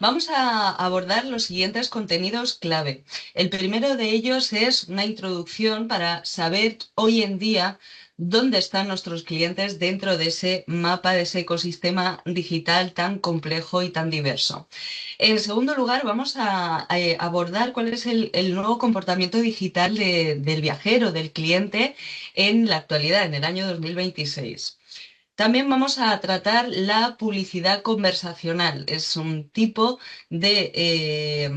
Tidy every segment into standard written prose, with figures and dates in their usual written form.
Vamos a abordar los siguientes contenidos clave. El primero de ellos es una introducción para saber hoy en día dónde están nuestros clientes dentro de ese mapa, de ese ecosistema digital tan complejo y tan diverso. En segundo lugar, vamos a abordar cuál es el nuevo comportamiento digital del viajero, del cliente en la actualidad, en el año 2026. También vamos a tratar la publicidad conversacional. Es un tipo de,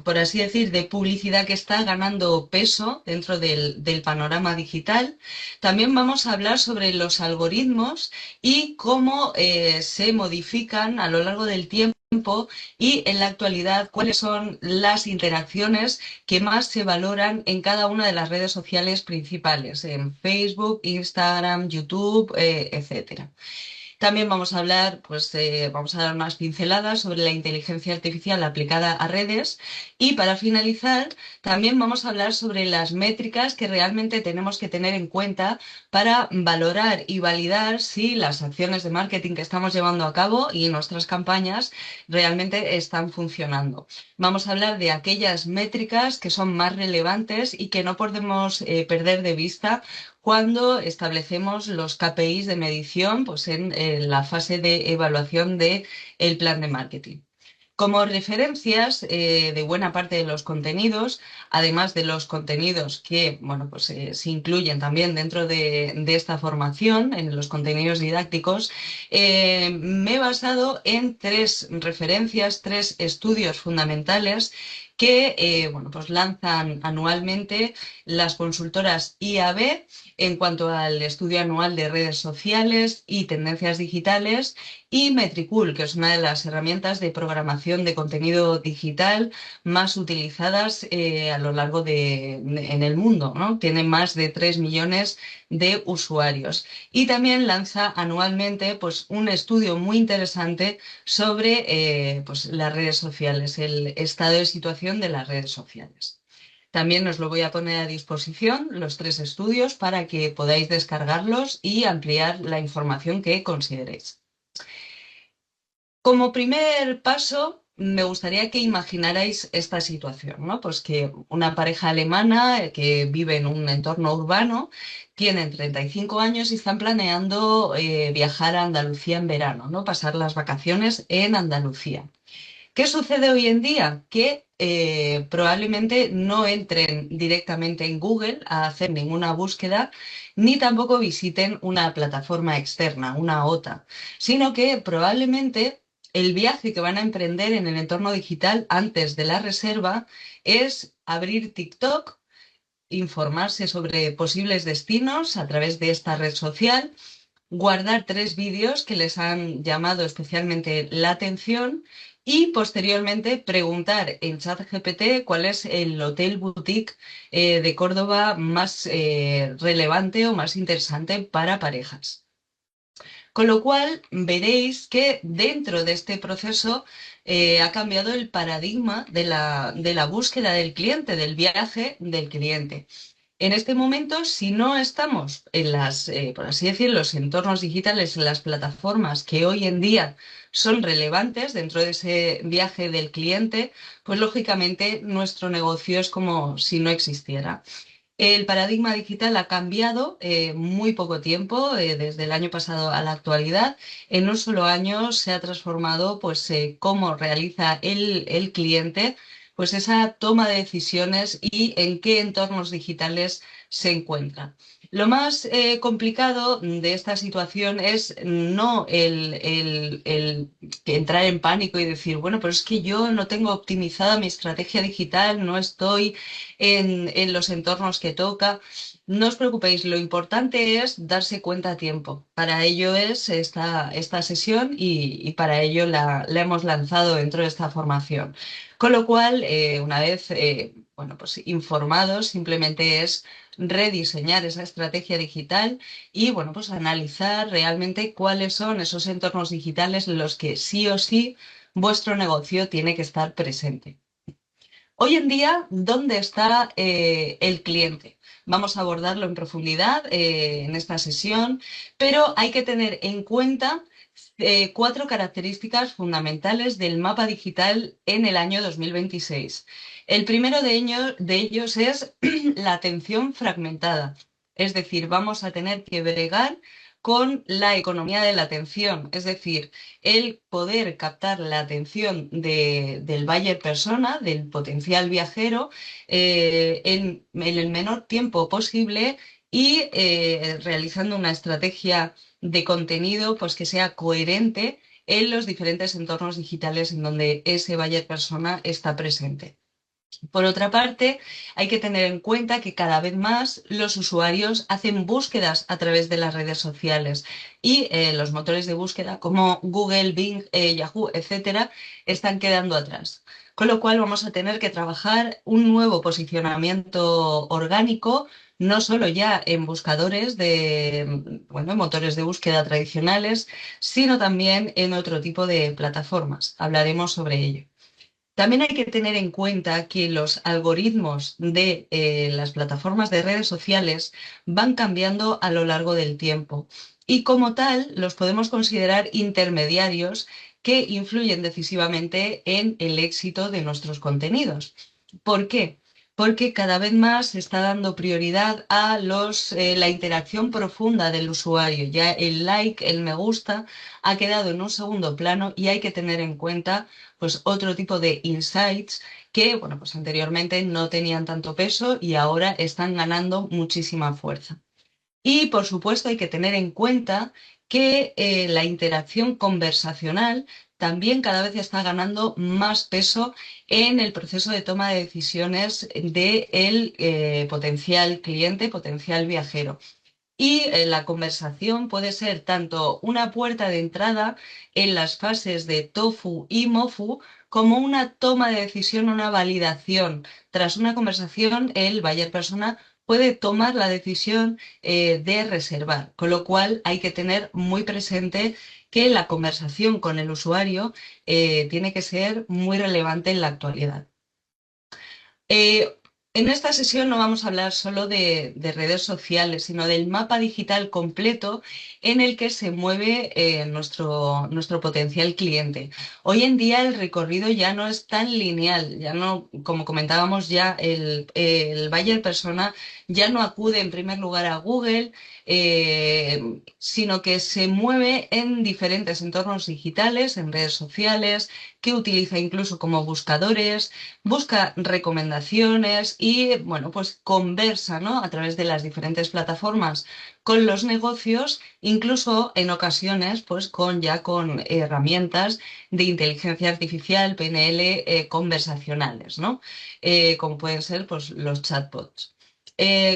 por así decir, de publicidad que está ganando peso dentro del panorama digital. También vamos a hablar sobre los algoritmos y cómo se modifican a lo largo del tiempo y en la actualidad cuáles son las interacciones que más se valoran en cada una de las redes sociales principales, en Facebook, Instagram, YouTube, etcétera. También vamos a hablar, vamos a dar unas pinceladas sobre la inteligencia artificial aplicada a redes y para finalizar, también vamos a hablar sobre las métricas que realmente tenemos que tener en cuenta para valorar y validar si las acciones de marketing que estamos llevando a cabo y nuestras campañas realmente están funcionando. Vamos a hablar de aquellas métricas que son más relevantes y que no podemos perder de vista cuando establecemos los KPIs de medición pues en la fase de evaluación del plan de marketing. Como referencias de buena parte de los contenidos, además de los contenidos que bueno, se incluyen también dentro de esta formación, en los contenidos didácticos, me he basado en tres referencias, tres estudios fundamentales que bueno, pues lanzan anualmente las consultoras IAB en cuanto al estudio anual de redes sociales y tendencias digitales y Metricool, que es una de las herramientas de programación de contenido digital más utilizadas a lo largo en el mundo, ¿no? Tiene más de 3 millones de usuarios. Y también lanza anualmente pues, un estudio muy interesante sobre pues, las redes sociales, el estado de situación de las redes sociales. También os lo voy a poner a disposición, los tres estudios, para que podáis descargarlos y ampliar la información que consideréis. Como primer paso, me gustaría que imaginarais esta situación, ¿no? Pues que una pareja alemana que vive en un entorno urbano, tienen 35 años y están planeando viajar a Andalucía en verano, ¿no? Pasar las vacaciones en Andalucía. ¿Qué sucede hoy en día? Que probablemente no entren directamente en Google a hacer ninguna búsqueda, ni tampoco visiten una plataforma externa, una OTA, sino que probablemente el viaje que van a emprender en el entorno digital antes de la reserva es abrir TikTok, informarse sobre posibles destinos a través de esta red social, guardar tres vídeos que les han llamado especialmente la atención y posteriormente preguntar en ChatGPT cuál es el hotel boutique de Córdoba más relevante o más interesante para parejas. Con lo cual veréis que dentro de este proceso ha cambiado el paradigma de la búsqueda del cliente, del viaje del cliente. En este momento, si no estamos en por así decirlo, los entornos digitales, en las plataformas que hoy en día son relevantes dentro de ese viaje del cliente, pues lógicamente nuestro negocio es como si no existiera. El paradigma digital ha cambiado muy poco tiempo, desde el año pasado a la actualidad. En un solo año se ha transformado pues, cómo realiza el cliente pues, esa toma de decisiones y en qué entornos digitales se encuentra. Lo más complicado de esta situación es no que entrar en pánico y decir, bueno, pero es que yo no tengo optimizada mi estrategia digital, no estoy en los entornos que toca. No os preocupéis, lo importante es darse cuenta a tiempo. Para ello es esta sesión y para ello la hemos lanzado dentro de esta formación. Con lo cual, una vez bueno, pues informados, simplemente es rediseñar esa estrategia digital y bueno, pues analizar realmente cuáles son esos entornos digitales en los que sí o sí vuestro negocio tiene que estar presente. Hoy en día, ¿dónde está el cliente? Vamos a abordarlo en profundidad en esta sesión, pero hay que tener en cuenta cuatro características fundamentales del mapa digital en el año 2026. El primero de ellos es la atención fragmentada. Es decir, vamos a tener que bregar con la economía de la atención, es decir, el poder captar la atención del buyer persona, del potencial viajero, en el menor tiempo posible y realizando una estrategia de contenido pues, que sea coherente en los diferentes entornos digitales en donde ese buyer persona está presente. Por otra parte, hay que tener en cuenta que cada vez más los usuarios hacen búsquedas a través de las redes sociales y los motores de búsqueda como Google, Bing, Yahoo, etcétera, están quedando atrás. Con lo cual vamos a tener que trabajar un nuevo posicionamiento orgánico, no solo ya en buscadores de, bueno, motores de búsqueda tradicionales, sino también en otro tipo de plataformas. Hablaremos sobre ello. También hay que tener en cuenta que los algoritmos de las plataformas de redes sociales van cambiando a lo largo del tiempo y como tal los podemos considerar intermediarios que influyen decisivamente en el éxito de nuestros contenidos. ¿Por qué? Porque cada vez más se está dando prioridad a la interacción profunda del usuario. Ya el like, el me gusta, ha quedado en un segundo plano y hay que tener en cuenta pues otro tipo de insights que, bueno, pues anteriormente no tenían tanto peso y ahora están ganando muchísima fuerza. Y, por supuesto, hay que tener en cuenta que la interacción conversacional también cada vez está ganando más peso en el proceso de toma de decisiones del potencial cliente, potencial viajero. Y la conversación puede ser tanto una puerta de entrada en las fases de tofu y mofu, como una toma de decisión, una validación. Tras una conversación, el buyer persona puede tomar la decisión de reservar, con lo cual hay que tener muy presente que la conversación con el usuario tiene que ser muy relevante en la actualidad. Eh, en esta sesión no vamos a hablar solo de redes sociales, sino del mapa digital completo en el que se mueve nuestro potencial cliente. Hoy en día el recorrido ya no es tan lineal, ya no, como comentábamos ya, el buyer persona ya no acude en primer lugar a Google, sino que se mueve en diferentes entornos digitales, en redes sociales, que utiliza incluso como buscadores, busca recomendaciones y, bueno, pues conversa, ¿no? A través de las diferentes plataformas con los negocios, incluso en ocasiones, pues con herramientas de inteligencia artificial, PNL, conversacionales, ¿no? Como pueden ser, pues, los chatbots.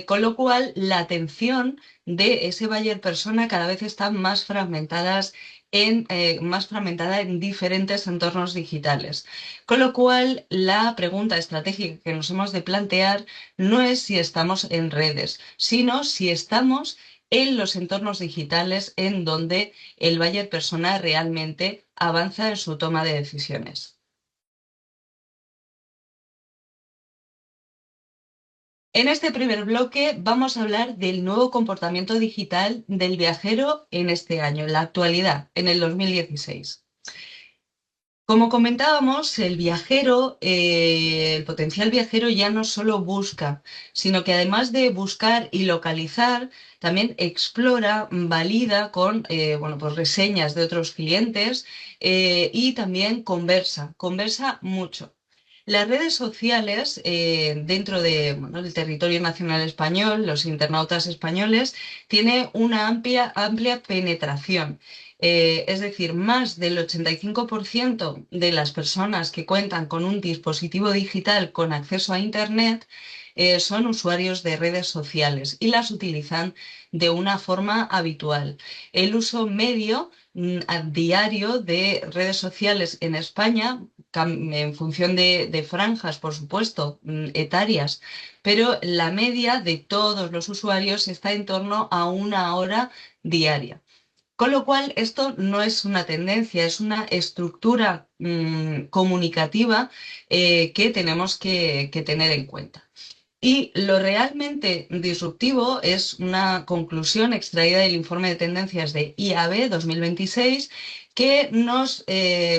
Con lo cual, la atención de ese buyer persona cada vez está más fragmentada en diferentes entornos digitales. Con lo cual, la pregunta estratégica que nos hemos de plantear no es si estamos en redes, sino si estamos en los entornos digitales en donde el buyer persona realmente avanza en su toma de decisiones. En este primer bloque vamos a hablar del nuevo comportamiento digital del viajero en este año, en la actualidad, en el 2016. Como comentábamos, el potencial viajero ya no solo busca, sino que además de buscar y localizar, también explora, valida con bueno, pues reseñas de otros clientes y también conversa mucho. Las redes sociales dentro bueno, del territorio nacional español, los internautas españoles, tiene una amplia penetración. Es decir, más del 85% de las personas que cuentan con un dispositivo digital con acceso a Internet son usuarios de redes sociales y las utilizan de una forma habitual. El uso medio a diario de redes sociales en España, en función de franjas, por supuesto, etarias, pero la media de todos los usuarios está en torno a una hora diaria. Con lo cual, esto no es una tendencia, es una estructura comunicativa que tenemos que tener en cuenta. Y lo realmente disruptivo es una conclusión extraída del informe de tendencias de IAB 2026 que nos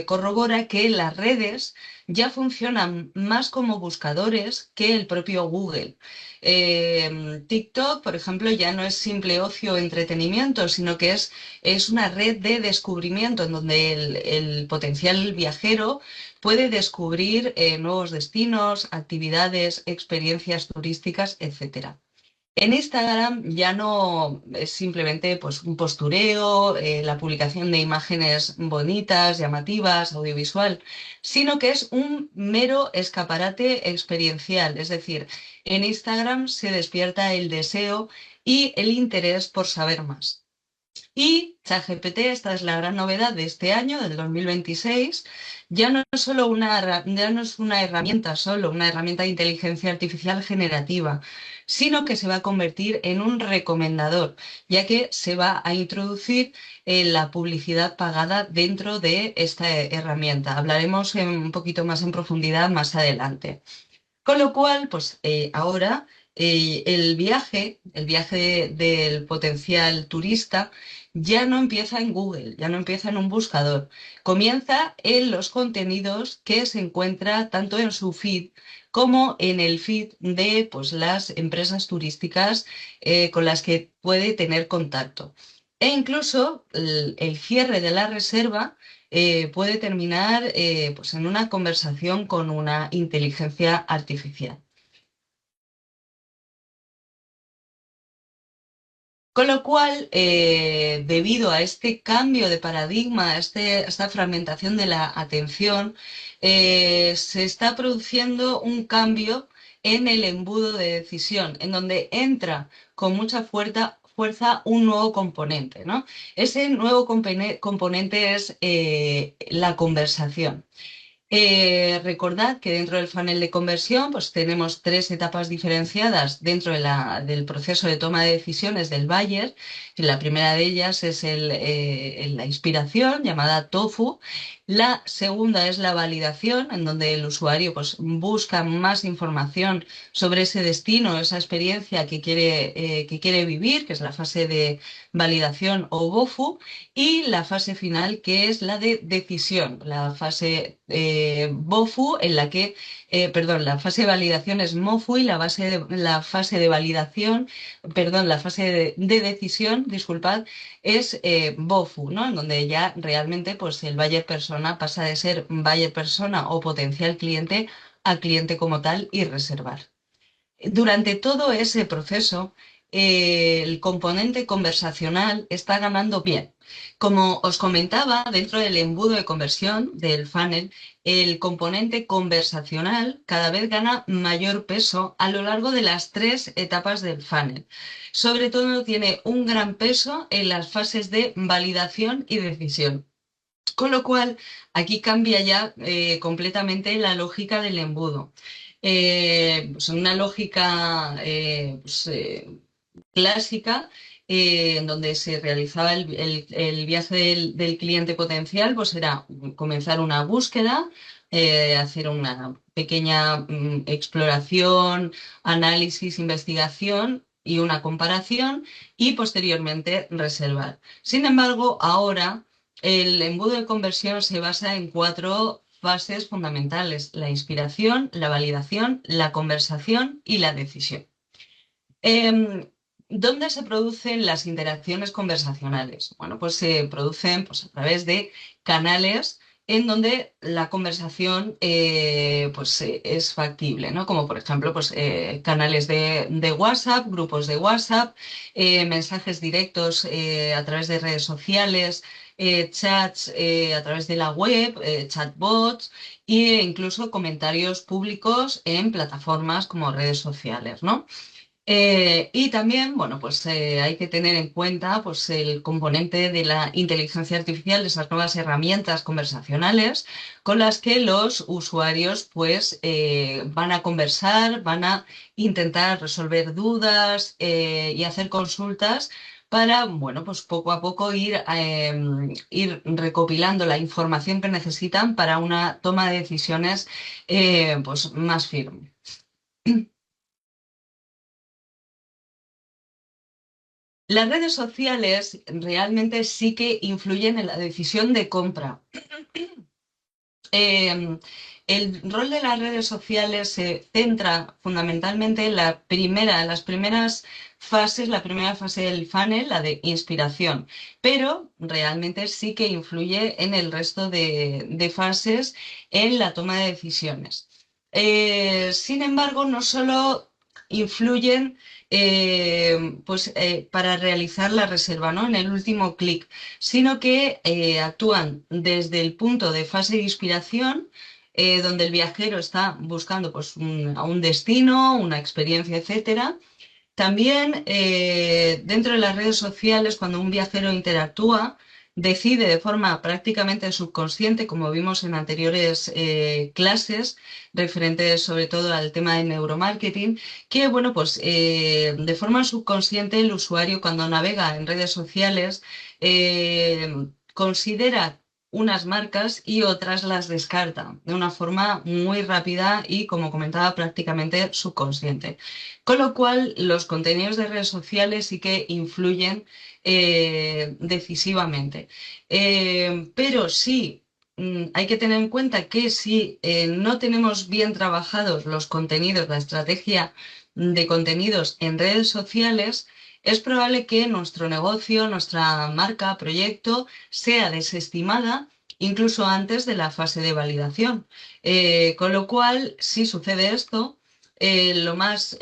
corrobora que las redes ya funcionan más como buscadores que el propio Google. TikTok, por ejemplo, ya no es simple ocio o entretenimiento, sino que es una red de descubrimiento en donde el potencial viajero puede descubrir nuevos destinos, actividades, experiencias turísticas, etcétera. En Instagram ya no es simplemente pues, un postureo, la publicación de imágenes bonitas, llamativas, audiovisual, sino que es un mero escaparate experiencial. Es decir, en Instagram se despierta el deseo y el interés por saber más. Y ChatGPT, esta es la gran novedad de este año, del 2026, ya no es solo ya no es una herramienta solo, una herramienta de inteligencia artificial generativa, sino que se va a convertir en un recomendador, ya que se va a introducir la publicidad pagada dentro de esta herramienta. Hablaremos un poquito más en profundidad más adelante. Con lo cual, pues ahora el viaje del potencial turista, ya no empieza en Google, ya no empieza en un buscador, comienza en los contenidos que se encuentra tanto en su feed como en el feed de pues, las empresas turísticas con las que puede tener contacto. E incluso el cierre de la reserva puede terminar pues en una conversación con una inteligencia artificial. Con lo cual, debido a este cambio de paradigma, esta fragmentación de la atención, se está produciendo un cambio en el embudo de decisión, en donde entra con mucha fuerza un nuevo componente, ¿no? Ese nuevo componente es la conversación. Recordad que dentro del funnel de conversión pues tenemos tres etapas diferenciadas dentro del proceso de toma de decisiones del buyer. La primera de ellas es la inspiración, llamada TOFU. La segunda es la validación, en donde el usuario pues, busca más información sobre ese destino, esa experiencia que quiere vivir, que es la fase de validación o BOFU. Y la fase final, que es la de decisión, la fase BOFU, en la que, perdón, la fase de validación es MOFU y la fase de validación, perdón, la fase de decisión, disculpad, es BOFU, ¿no? En donde ya realmente pues, el buyer persona pasa de ser buyer persona o potencial cliente a cliente como tal y reservar. Durante todo ese proceso, el componente conversacional está ganando bien. Como os comentaba, dentro del embudo de conversión del funnel, el componente conversacional cada vez gana mayor peso a lo largo de las tres etapas del funnel. Sobre todo tiene un gran peso en las fases de validación y decisión. Con lo cual, aquí cambia ya completamente la lógica del embudo. Pues una lógica clásica, en donde se realizaba el viaje del cliente potencial, pues era comenzar una búsqueda, hacer una pequeña exploración, análisis, investigación y una comparación y posteriormente reservar. Sin embargo, ahora el embudo de conversión se basa en cuatro fases fundamentales: la inspiración, la validación, la conversación y la decisión. Em, ¿Dónde se producen las interacciones conversacionales? Bueno, pues se producen pues, a través de canales en donde la conversación pues, es factible, ¿no? Como por ejemplo pues, canales de WhatsApp, grupos de WhatsApp, mensajes directos a través de redes sociales, chats a través de la web, chatbots e incluso comentarios públicos en plataformas como redes sociales, ¿no? Y también, bueno, pues hay que tener en cuenta pues, el componente de la inteligencia artificial, de esas nuevas herramientas conversacionales con las que los usuarios pues, van a conversar, van a intentar resolver dudas y hacer consultas para, bueno, pues poco a poco ir recopilando la información que necesitan para una toma de decisiones pues, más firme. Las redes sociales realmente sí que influyen en la decisión de compra. Eh, el rol de las redes sociales se centra fundamentalmente en las primeras fases, la primera fase del funnel, la de inspiración, pero realmente sí que influye en el resto de fases en la toma de decisiones. Sin embargo, no solo influyen para realizar la reserva, ¿no? En el último clic, sino que actúan desde el punto de fase de inspiración, donde el viajero está buscando pues, a un destino, una experiencia, etcétera. También dentro de las redes sociales, cuando un viajero interactúa, decide de forma prácticamente subconsciente, como vimos en anteriores clases, referentes sobre todo al tema de neuromarketing, que bueno, pues de forma subconsciente el usuario cuando navega en redes sociales considera unas marcas y otras las descarta de una forma muy rápida y, como comentaba, prácticamente subconsciente. Con lo cual, los contenidos de redes sociales sí que influyen decisivamente. Pero sí, hay que tener en cuenta que si no tenemos bien trabajados los contenidos, la estrategia de contenidos en redes sociales, es probable que nuestro negocio, nuestra marca, proyecto, sea desestimada incluso antes de la fase de validación. Con lo cual, si sucede esto, lo más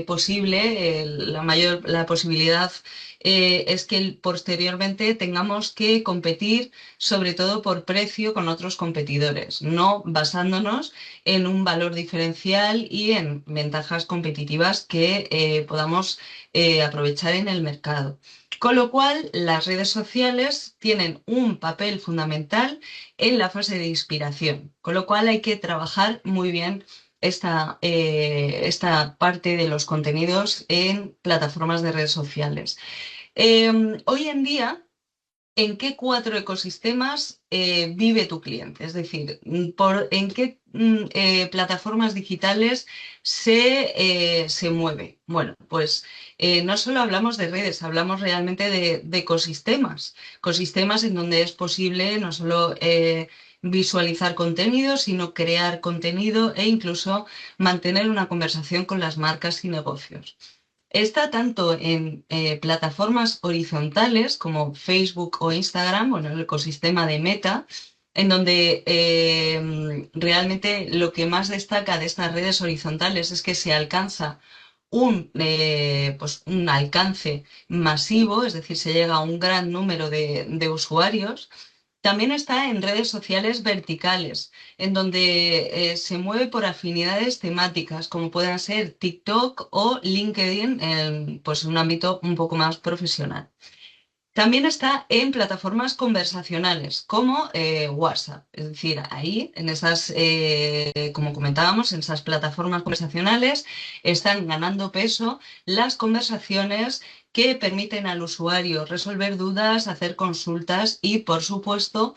posible, la posibilidad es que posteriormente tengamos que competir, sobre todo por precio, con otros competidores, no basándonos en un valor diferencial y en ventajas competitivas que podamos aprovechar en el mercado. Con lo cual, las redes sociales tienen un papel fundamental en la fase de inspiración, con lo cual hay que trabajar muy bien esta parte de los contenidos en plataformas de redes sociales. Hoy en día, ¿en qué cuatro ecosistemas vive tu cliente? Es decir, ¿en qué plataformas digitales se mueve? Bueno, pues no solo hablamos de redes, hablamos realmente de ecosistemas, ecosistemas en donde es posible no solo visualizar contenido, sino crear contenido e incluso mantener una conversación con las marcas y negocios. Está tanto en plataformas horizontales como Facebook o Instagram, bueno, el ecosistema de Meta, en donde realmente lo que más destaca de estas redes horizontales es que se alcanza un alcance masivo, es decir, se llega a un gran número de usuarios. También está en redes sociales verticales, en donde se mueve por afinidades temáticas, como puedan ser TikTok o LinkedIn, en pues, un ámbito un poco más profesional. También está en plataformas conversacionales como WhatsApp, es decir, ahí, en esas, como comentábamos, en esas plataformas conversacionales están ganando peso las conversaciones que permiten al usuario resolver dudas, hacer consultas y, por supuesto,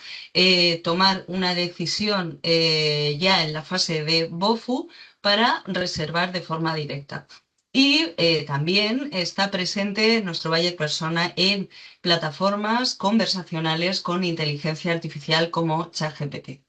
tomar una decisión ya en la fase de BOFU para reservar de forma directa. Y también está presente nuestro buyer persona en plataformas conversacionales con inteligencia artificial como ChatGPT.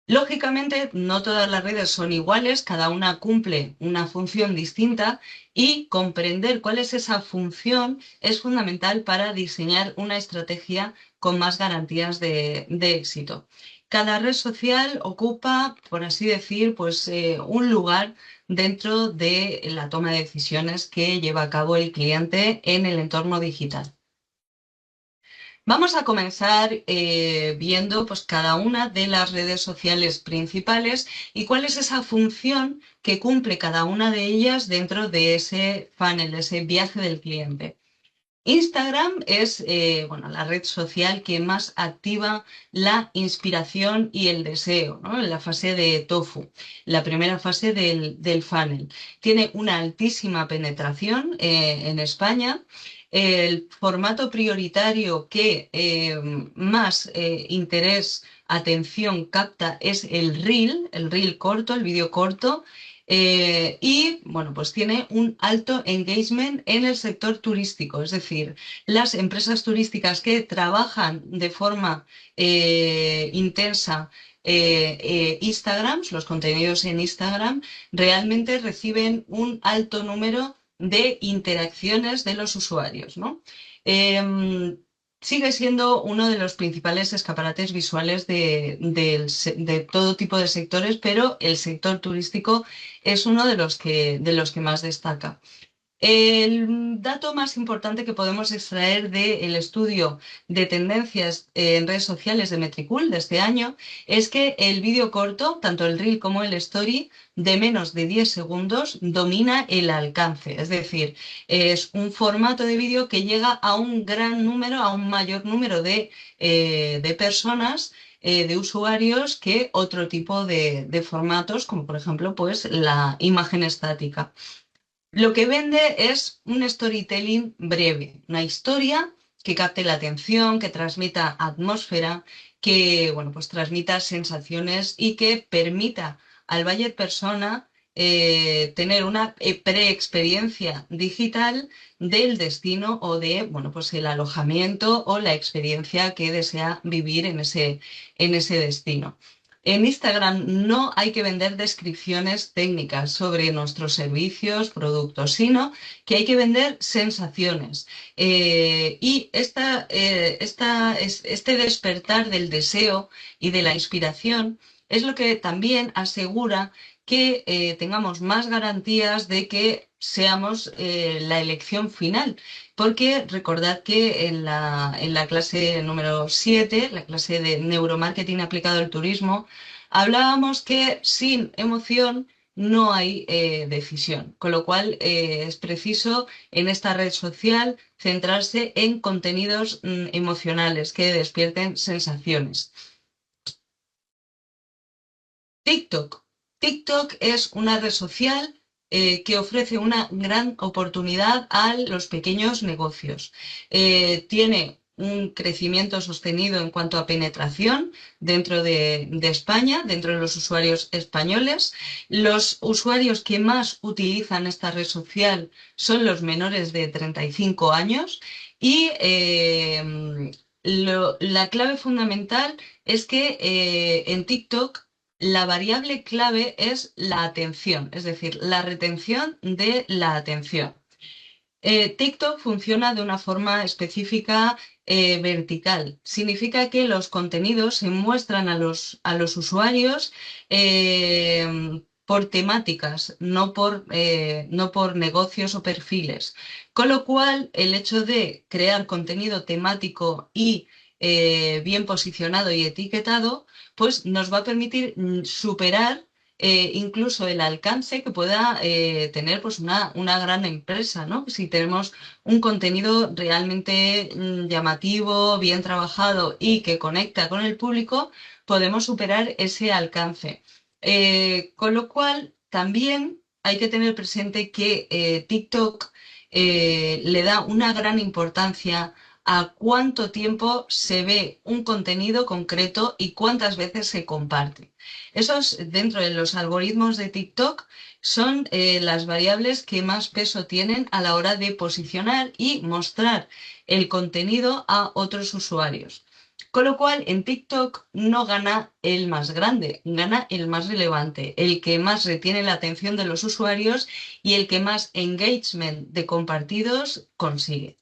Lógicamente, no todas las redes son iguales, cada una cumple una función distinta y comprender cuál es esa función es fundamental para diseñar una estrategia con más garantías de éxito. Cada red social ocupa, por así decir, pues, un lugar dentro de la toma de decisiones que lleva a cabo el cliente en el entorno digital. Vamos a comenzar viendo pues, cada una de las redes sociales principales y cuál es esa función que cumple cada una de ellas dentro de ese funnel, de ese viaje del cliente. Instagram es bueno, la red social que más activa la inspiración y el deseo, ¿no? En la fase de tofu, la primera fase del funnel. Tiene una altísima penetración en España. El formato prioritario que más interés, atención capta es el reel corto, el vídeo corto. Y bueno, pues tiene un alto engagement en el sector turístico, es decir, las empresas turísticas que trabajan de forma intensa Instagrams, los contenidos en Instagram, realmente reciben un alto número de interacciones de los usuarios, ¿no? Sigue siendo uno de los principales escaparates visuales de todo tipo de sectores, pero el sector turístico es uno de los que más destaca. El dato más importante que podemos extraer del estudio de tendencias en redes sociales de Metricool de este año es que el vídeo corto, tanto el Reel como el Story, de menos de 10 segundos domina el alcance. Es decir, es un formato de vídeo que llega a un gran número, a un mayor número de personas, de usuarios que otro tipo de formatos, como por ejemplo pues, la imagen estática. Lo que vende es un storytelling breve, una historia que capte la atención, que transmita atmósfera, que bueno, pues transmita sensaciones y que permita al buyer persona tener una pre-experiencia digital del destino o de bueno, pues el alojamiento o la experiencia que desea vivir en ese destino. En Instagram no hay que vender descripciones técnicas sobre nuestros servicios, productos, sino que hay que vender sensaciones. Este despertar del deseo y de la inspiración es lo que también asegura que tengamos más garantías de que seamos la elección final. Porque recordad que en la clase número 7, la clase de neuromarketing aplicado al turismo, hablábamos que sin emoción no hay decisión, con lo cual es preciso en esta red social centrarse en contenidos emocionales que despierten sensaciones. TikTok. TikTok es una red social que ofrece una gran oportunidad a los pequeños negocios. Tiene un crecimiento sostenido en cuanto a penetración dentro de España, dentro de los usuarios españoles. Los usuarios que más utilizan esta red social son los menores de 35 años y la clave fundamental es que en TikTok la variable clave es la atención, es decir, la retención de la atención. TikTok funciona de una forma específica vertical. Significa que los contenidos se muestran a los usuarios por temáticas, no por negocios o perfiles. Con lo cual, el hecho de crear contenido temático y bien posicionado y etiquetado, pues nos va a permitir superar incluso el alcance que pueda tener pues una gran empresa, ¿no? Si tenemos un contenido realmente llamativo, bien trabajado y que conecta con el público, podemos superar ese alcance. Con lo cual, también hay que tener presente que TikTok le da una gran importancia a cuánto tiempo se ve un contenido concreto y cuántas veces se comparte. Esos, dentro de los algoritmos de TikTok, son las variables que más peso tienen a la hora de posicionar y mostrar el contenido a otros usuarios. Con lo cual, en TikTok no gana el más grande, gana el más relevante, el que más retiene la atención de los usuarios y el que más engagement de compartidos consigue.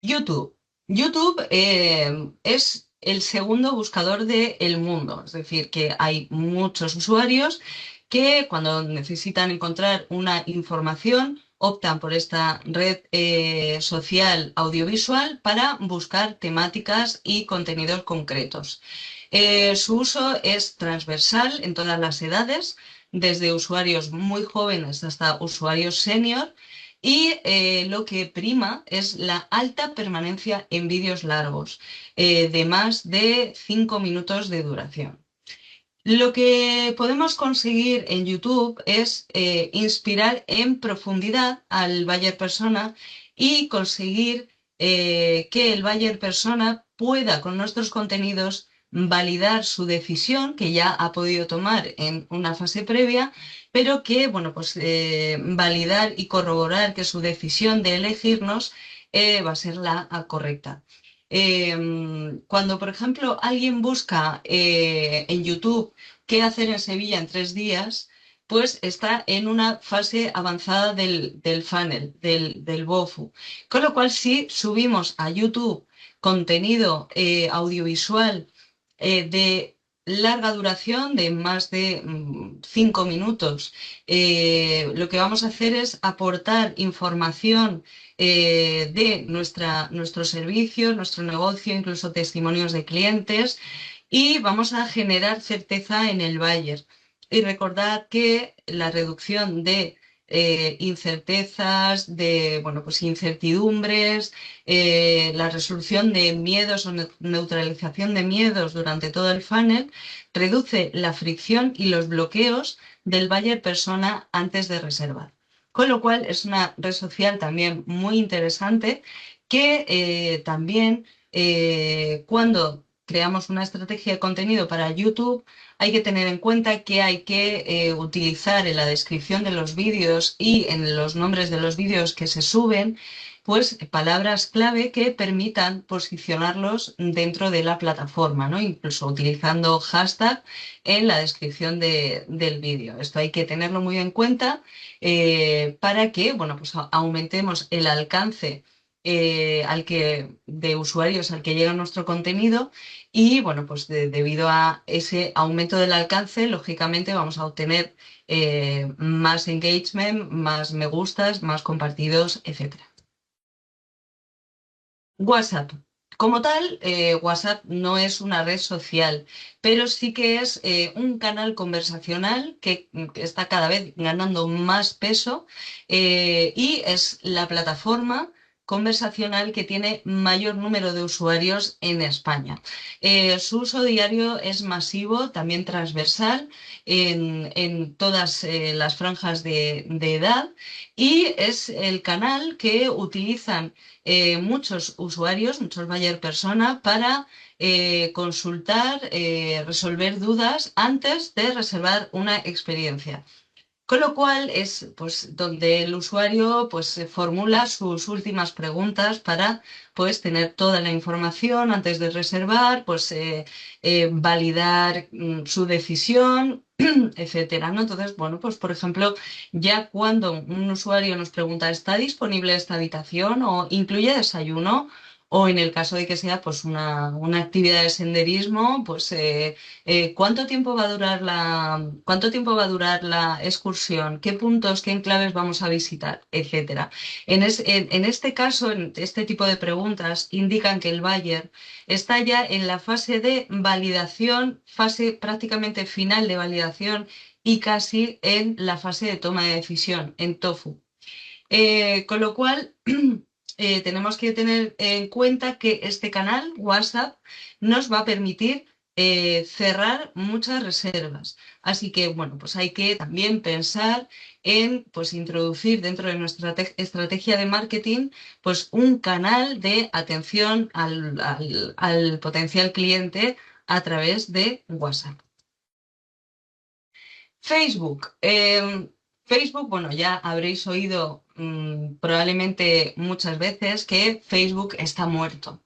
YouTube. YouTube es el segundo buscador del mundo, es decir, que hay muchos usuarios que cuando necesitan encontrar una información optan por esta red social audiovisual para buscar temáticas y contenidos concretos. Su uso es transversal en todas las edades, desde usuarios muy jóvenes hasta usuarios senior y lo que prima es la alta permanencia en vídeos largos, de más de 5 minutos de duración. Lo que podemos conseguir en YouTube es inspirar en profundidad al buyer persona y conseguir que el buyer persona pueda con nuestros contenidos validar su decisión que ya ha podido tomar en una fase previa, pero que, bueno, pues validar y corroborar que su decisión de elegirnos va a ser la correcta. Cuando, por ejemplo, alguien busca en YouTube qué hacer en Sevilla en 3 días, pues está en una fase avanzada del funnel, del BOFU. Con lo cual, si subimos a YouTube contenido audiovisual de larga duración, de más de 5 minutos, lo que vamos a hacer es aportar información de nuestro servicio, nuestro negocio, incluso testimonios de clientes, y vamos a generar certeza en el buyer. Y recordad que la reducción de incertezas, de bueno, pues incertidumbres, la resolución de miedos o neutralización de miedos durante todo el funnel reduce la fricción y los bloqueos del buyer persona antes de reservar. Con lo cual es una red social también muy interesante que también cuando creamos una estrategia de contenido para YouTube hay que tener en cuenta que hay que utilizar en la descripción de los vídeos y en los nombres de los vídeos que se suben, pues palabras clave que permitan posicionarlos dentro de la plataforma, ¿no? Incluso utilizando hashtag en la descripción del vídeo. Esto hay que tenerlo muy en cuenta para que, bueno, pues aumentemos el alcance de usuarios al que llega nuestro contenido y, bueno, pues debido a ese aumento del alcance, lógicamente vamos a obtener más engagement, más me gustas, más compartidos, etcétera. WhatsApp. Como tal, WhatsApp no es una red social, pero sí que es un canal conversacional que está cada vez ganando más peso y es la plataforma conversacional que tiene mayor número de usuarios en España. Su uso diario es masivo, también transversal en todas las franjas de edad y es el canal que utilizan muchos usuarios, muchos buyer persona, para consultar, resolver dudas antes de reservar una experiencia. Con lo cual es pues, donde el usuario pues, formula sus últimas preguntas para pues, tener toda la información antes de reservar, pues, validar su decisión, etcétera, ¿no? Entonces, bueno, pues por ejemplo, ya cuando un usuario nos pregunta, ¿está disponible esta habitación o incluye desayuno? O en el caso de que sea pues una actividad de senderismo, pues ¿cuánto tiempo va a durar la excursión? ¿Qué puntos, qué enclaves vamos a visitar? Etcétera. En este caso, en este tipo de preguntas indican que el buyer está ya en la fase de validación, fase prácticamente final de validación y casi en la fase de toma de decisión, en TOFU. Con lo cual, tenemos que tener en cuenta que este canal, WhatsApp, nos va a permitir cerrar muchas reservas. Así que, bueno, pues hay que también pensar en pues, introducir dentro de nuestra estrategia de marketing pues, un canal de atención al potencial cliente a través de WhatsApp. Facebook. Facebook, bueno, ya habréis oído probablemente muchas veces que Facebook está muerto.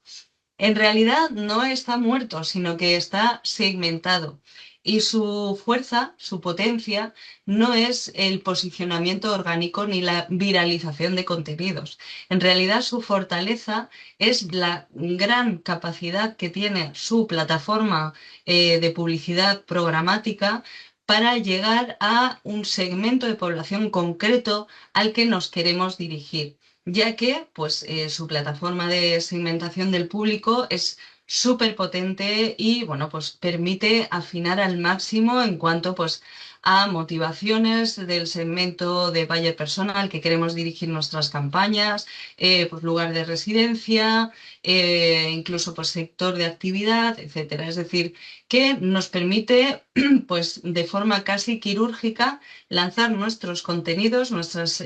En realidad no está muerto, sino que está segmentado. Y su fuerza, su potencia, no es el posicionamiento orgánico ni la viralización de contenidos. En realidad su fortaleza es la gran capacidad que tiene su plataforma de publicidad programática para llegar a un segmento de población concreto al que nos queremos dirigir, ya que pues, su plataforma de segmentación del público es súper potente y bueno, pues permite afinar al máximo en cuanto pues, a motivaciones del segmento de buyer persona al que queremos dirigir nuestras campañas, pues, lugar de residencia, incluso pues, sector de actividad, etcétera. Es decir, que nos permite pues, de forma casi quirúrgica lanzar nuestros contenidos, nuestras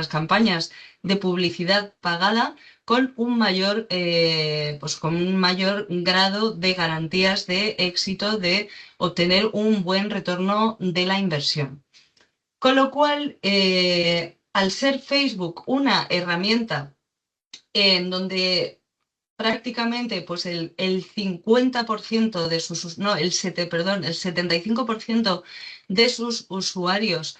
campañas de publicidad pagada con un mayor grado de garantías de éxito de obtener un buen retorno de la inversión. Con lo cual, al ser Facebook una herramienta en donde prácticamente pues el 50% de sus, no, perdón, el 75% de sus usuarios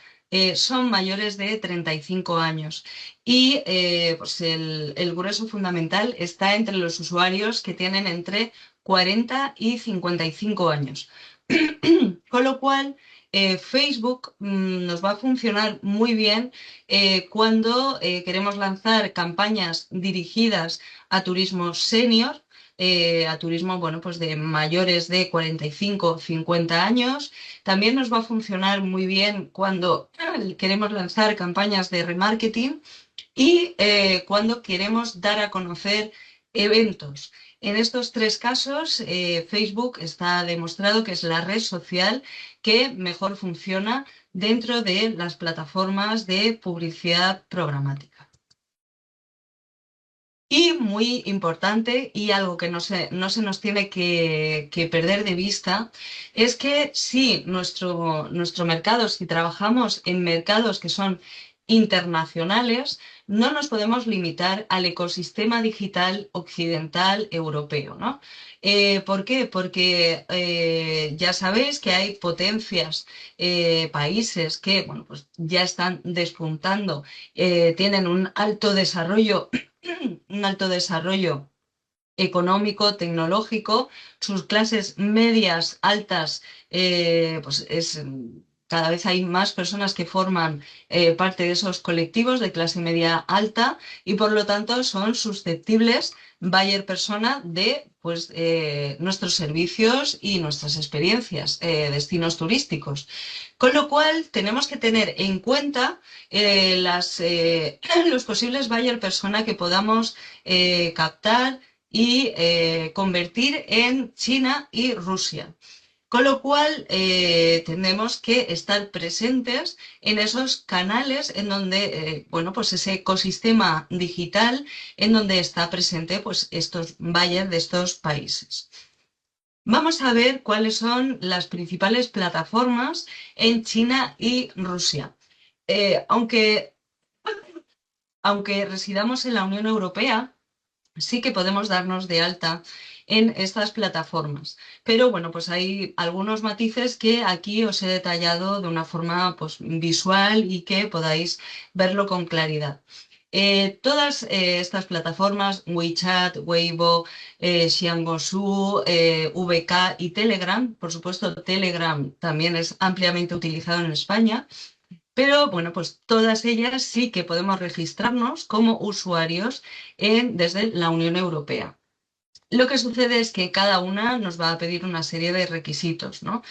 son mayores de 35 años y pues el grueso fundamental está entre los usuarios que tienen entre 40 y 55 años. Con lo cual, Facebook nos va a funcionar muy bien cuando queremos lanzar campañas dirigidas a turismo senior, a turismo, bueno, pues de mayores de 45 o 50 años. También nos va a funcionar muy bien cuando queremos lanzar campañas de remarketing y cuando queremos dar a conocer eventos. En estos tres casos, Facebook está demostrado que es la red social que mejor funciona dentro de las plataformas de publicidad programática. Y muy importante, y algo que no se nos tiene que perder de vista, es que si nuestro mercado, si trabajamos en mercados que son internacionales, no nos podemos limitar al ecosistema digital occidental europeo, ¿no? ¿Por qué? Porque ya sabéis que hay potencias, países que, bueno, pues ya están despuntando, tienen un alto desarrollo económico, tecnológico, sus clases medias, altas, cada vez hay más personas que forman parte de esos colectivos de clase media alta y por lo tanto son susceptibles, buyer persona, de pues, nuestros servicios y nuestras experiencias, destinos turísticos. Con lo cual tenemos que tener en cuenta los posibles buyer persona que podamos captar y convertir en China y Rusia. Con lo cual, tenemos que estar presentes en esos canales en donde, bueno, pues ese ecosistema digital en donde está presente pues estos buyers de estos países. Vamos a ver cuáles son las principales plataformas en China y Rusia. Aunque residamos en la Unión Europea, sí que podemos darnos de alta en estas plataformas. Pero bueno, pues hay algunos matices que aquí os he detallado de una forma pues, visual y que podáis verlo con claridad. Todas estas plataformas, WeChat, Weibo, Xianghosu, VK y Telegram, por supuesto Telegram también es ampliamente utilizado en España, pero bueno, pues todas ellas sí que podemos registrarnos como usuarios desde la Unión Europea. Lo que sucede es que cada una nos va a pedir una serie de requisitos, ¿no?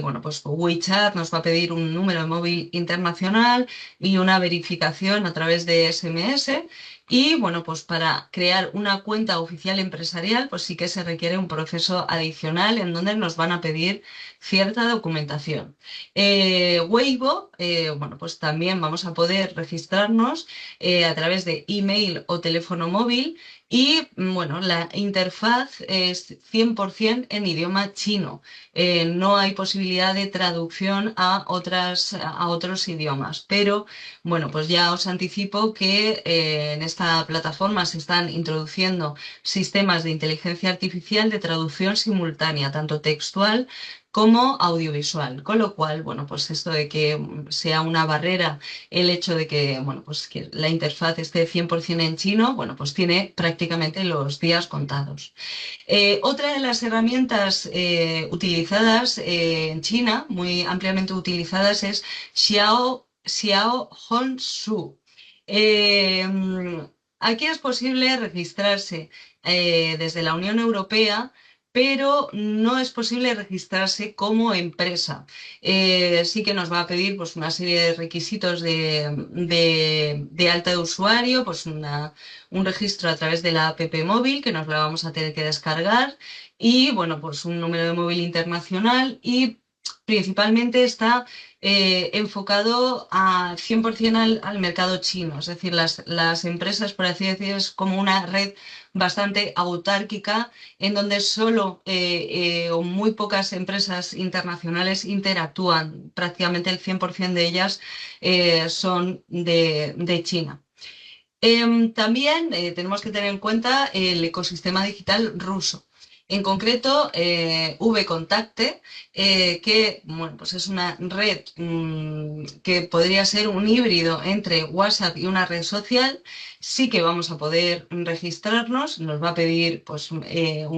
Bueno, pues WeChat nos va a pedir un número de móvil internacional y una verificación a través de SMS. Y bueno, pues para crear una cuenta oficial empresarial, pues sí que se requiere un proceso adicional en donde nos van a pedir cierta documentación. Weibo, bueno, pues también vamos a poder registrarnos a través de email o teléfono móvil. Y bueno, la interfaz es 100% en idioma chino. No hay posibilidad de traducción a otros idiomas. Pero bueno, pues ya os anticipo que en esta plataforma se están introduciendo sistemas de inteligencia artificial de traducción simultánea, tanto textual como audiovisual. Con lo cual, bueno, pues esto de que sea una barrera el hecho de que, bueno, pues que la interfaz esté 100% en chino, bueno, pues tiene prácticamente los días contados. Otra de las herramientas utilizadas en China, muy ampliamente utilizadas, es Xiaohongshu. Eh, Aquí es posible registrarse desde la Unión Europea, pero no es posible registrarse como empresa. Sí que nos va a pedir pues, una serie de requisitos de alta de usuario, pues un registro a través de la app móvil que nos la vamos a tener que descargar y bueno, pues un número de móvil internacional y principalmente está enfocado a 100% al mercado chino. Es decir, las empresas, por así decir, es como una red bastante autárquica en donde solo o muy pocas empresas internacionales interactúan. Prácticamente el 100% de ellas son de China. También tenemos que tener en cuenta el ecosistema digital ruso. En concreto, VKontakte, que bueno, pues es una red que podría ser un híbrido entre WhatsApp y una red social. Sí que vamos a poder registrarnos, nos va a pedir pues, un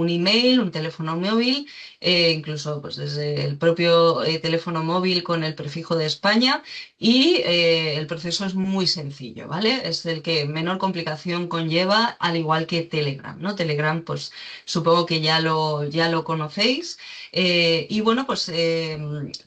email, un teléfono móvil, incluso pues, desde el propio teléfono móvil con el prefijo de España. Y el proceso es muy sencillo, ¿vale? Es el que menor complicación conlleva, al igual que Telegram, ¿no? Telegram, pues supongo que ya lo conocéis. Y bueno, pues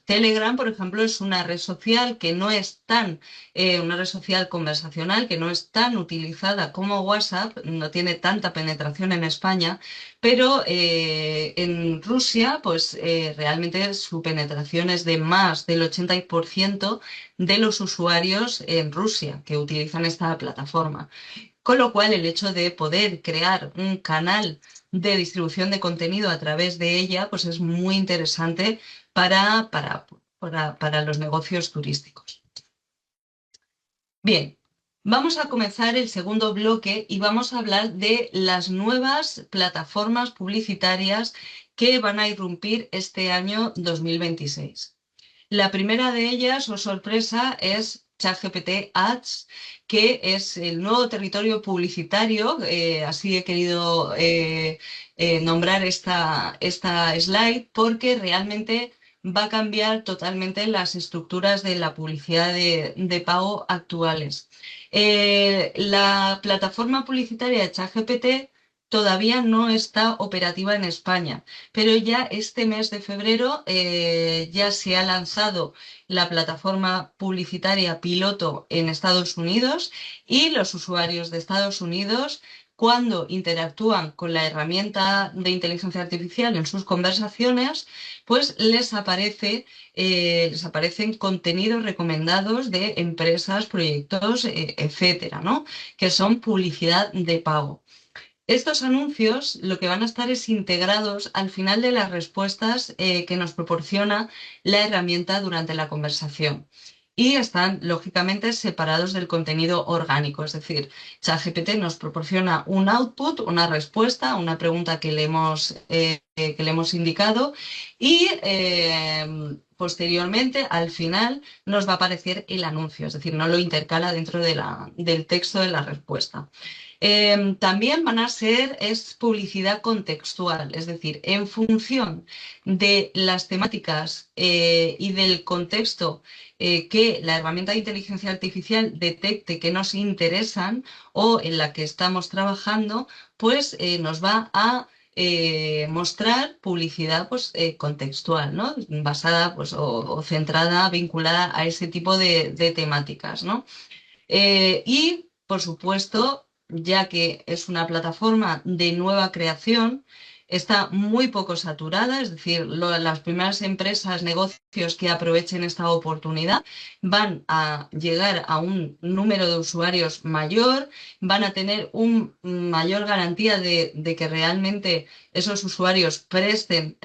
Telegram, por ejemplo, es una red social que no es tan, una red social conversacional que no es tan utilizada como WhatsApp, no tiene tanta penetración en España, pero en Rusia, pues realmente su penetración es de más del 80% de los usuarios en Rusia que utilizan esta plataforma. Con lo cual, el hecho de poder crear un canal de distribución de contenido a través de ella, pues es muy interesante para los negocios turísticos. Bien, vamos a comenzar el segundo bloque y vamos a hablar de las nuevas plataformas publicitarias que van a irrumpir este año 2026. La primera de ellas, oh sorpresa, es ChatGPT Ads, que es el nuevo territorio publicitario. Así he querido nombrar esta slide porque realmente va a cambiar totalmente las estructuras de la publicidad de pago actuales. La plataforma publicitaria de ChatGPT todavía no está operativa en España, pero ya este mes de febrero ya se ha lanzado la plataforma publicitaria piloto en Estados Unidos y los usuarios de Estados Unidos, cuando interactúan con la herramienta de inteligencia artificial en sus conversaciones, pues les aparecen contenidos recomendados de empresas, proyectos, etcétera, ¿no? Que son publicidad de pago. Estos anuncios lo que van a estar es integrados al final de las respuestas que nos proporciona la herramienta durante la conversación. Y están, lógicamente, separados del contenido orgánico. Es decir, ChatGPT nos proporciona un output, una respuesta, una pregunta que le hemos indicado y posteriormente, al final, nos va a aparecer el anuncio. Es decir, no lo intercala dentro del texto de la respuesta. También es publicidad contextual, es decir, en función de las temáticas y del contexto que la herramienta de inteligencia artificial detecte que nos interesan o en la que estamos trabajando, pues nos va a mostrar publicidad pues, contextual, ¿no? Basada pues, o centrada, vinculada a ese tipo de temáticas, ¿no? Y, por supuesto, ya que es una plataforma de nueva creación, está muy poco saturada, es decir, las primeras empresas, negocios que aprovechen esta oportunidad van a llegar a un número de usuarios mayor, van a tener una mayor garantía de que realmente esos usuarios presten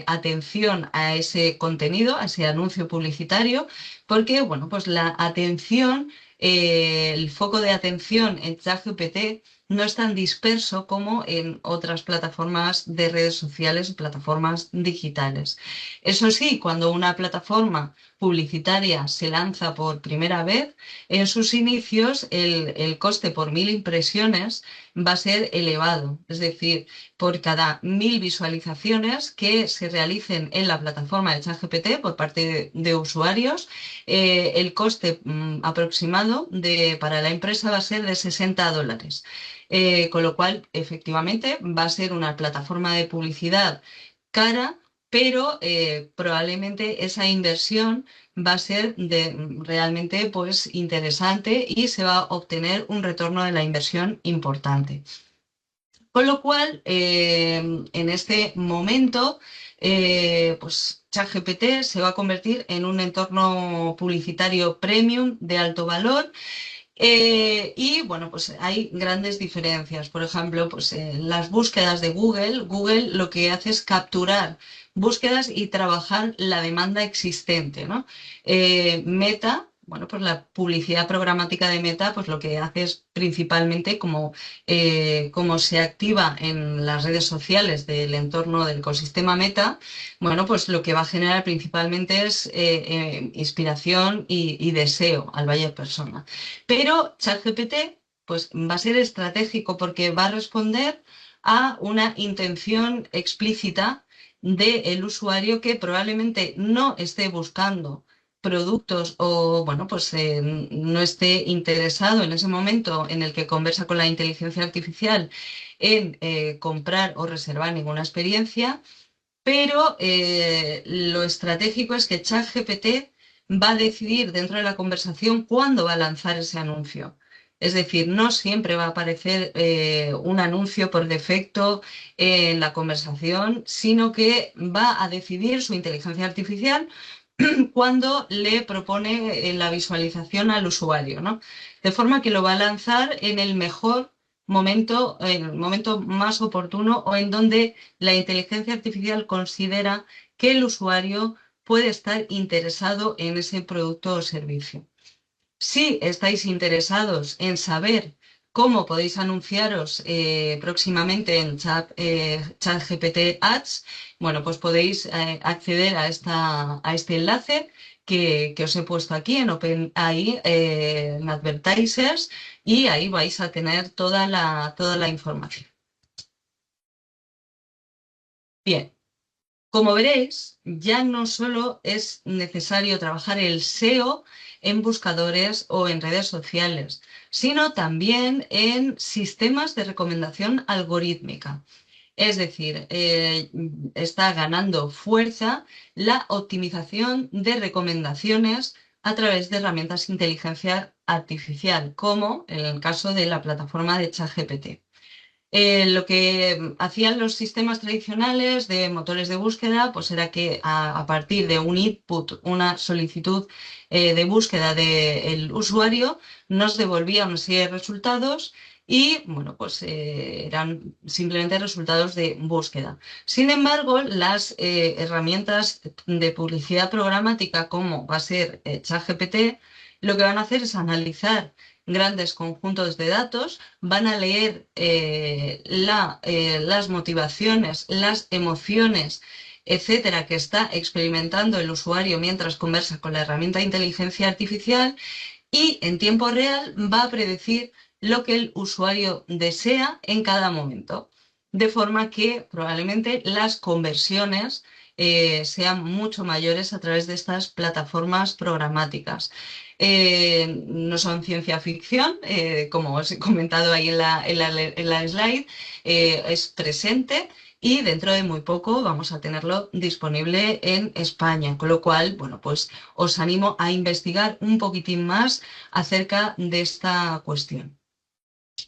atención a ese contenido, a ese anuncio publicitario, porque, bueno, pues la atención el foco de atención en ChatGPT no es tan disperso como en otras plataformas de redes sociales y plataformas digitales. Eso sí, cuando una plataforma publicitaria se lanza por primera vez, en sus inicios el coste por 1000 impresiones va a ser elevado. Es decir, por cada 1000 visualizaciones que se realicen en la plataforma de ChatGPT por parte de usuarios, el coste aproximado para la empresa va a ser de $60. Con lo cual, efectivamente, va a ser una plataforma de publicidad cara, pero probablemente esa inversión va a ser realmente pues, interesante y se va a obtener un retorno de la inversión importante. Con lo cual, en este momento, pues ChatGPT se va a convertir en un entorno publicitario premium de alto valor. Y bueno, pues hay grandes diferencias. Por ejemplo, pues las búsquedas de Google, Google lo que hace es capturar búsquedas y trabajar la demanda existente, ¿no? Meta, bueno, pues la publicidad programática de Meta, pues lo que hace es principalmente como se activa en las redes sociales del entorno del ecosistema Meta, bueno, pues lo que va a generar principalmente es inspiración y deseo al buyer persona. Pero ChatGPT pues, va a ser estratégico porque va a responder a una intención explícita del usuario que probablemente no esté buscando productos o bueno, pues no esté interesado en ese momento en el que conversa con la inteligencia artificial en comprar o reservar ninguna experiencia, pero lo estratégico es que ChatGPT va a decidir dentro de la conversación cuándo va a lanzar ese anuncio. Es decir, no siempre va a aparecer un anuncio por defecto en la conversación, sino que va a decidir su inteligencia artificial cuando le propone la visualización al usuario, ¿no? De forma que lo va a lanzar en el mejor momento, en el momento más oportuno o en donde la inteligencia artificial considera que el usuario puede estar interesado en ese producto o servicio. Si estáis interesados en saber cómo podéis anunciaros próximamente en ChatGPT Ads, bueno, pues podéis acceder a este enlace que os he puesto aquí en OpenAI, en Advertisers, y ahí vais a tener toda la información. Bien. Como veréis, ya no solo es necesario trabajar el SEO en buscadores o en redes sociales, sino también en sistemas de recomendación algorítmica. Es decir, está ganando fuerza la optimización de recomendaciones a través de herramientas de inteligencia artificial, como en el caso de la plataforma de ChatGPT. Lo que hacían los sistemas tradicionales de motores de búsqueda, pues era que a partir de un input, una solicitud de búsqueda del usuario, nos devolvía una serie de resultados y, bueno, pues eran simplemente resultados de búsqueda. Sin embargo, las herramientas de publicidad programática, como va a ser ChatGPT, lo que van a hacer es analizar grandes conjuntos de datos, van a leer las motivaciones, las emociones, etcétera, que está experimentando el usuario mientras conversa con la herramienta de inteligencia artificial y en tiempo real va a predecir lo que el usuario desea en cada momento. De forma que probablemente las conversiones sean mucho mayores a través de estas plataformas programáticas. No son ciencia ficción, como os he comentado ahí en la slide, es presente y dentro de muy poco vamos a tenerlo disponible en España, con lo cual, bueno, pues os animo a investigar un poquitín más acerca de esta cuestión.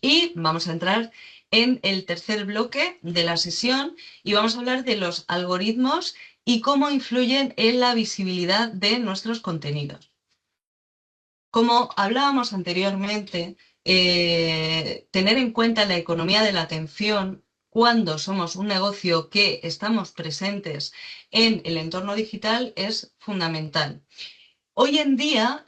Y vamos a entrar en el tercer bloque de la sesión y vamos a hablar de los algoritmos y cómo influyen en la visibilidad de nuestros contenidos. Como hablábamos anteriormente, tener en cuenta la economía de la atención cuando somos un negocio que estamos presentes en el entorno digital es fundamental. Hoy en día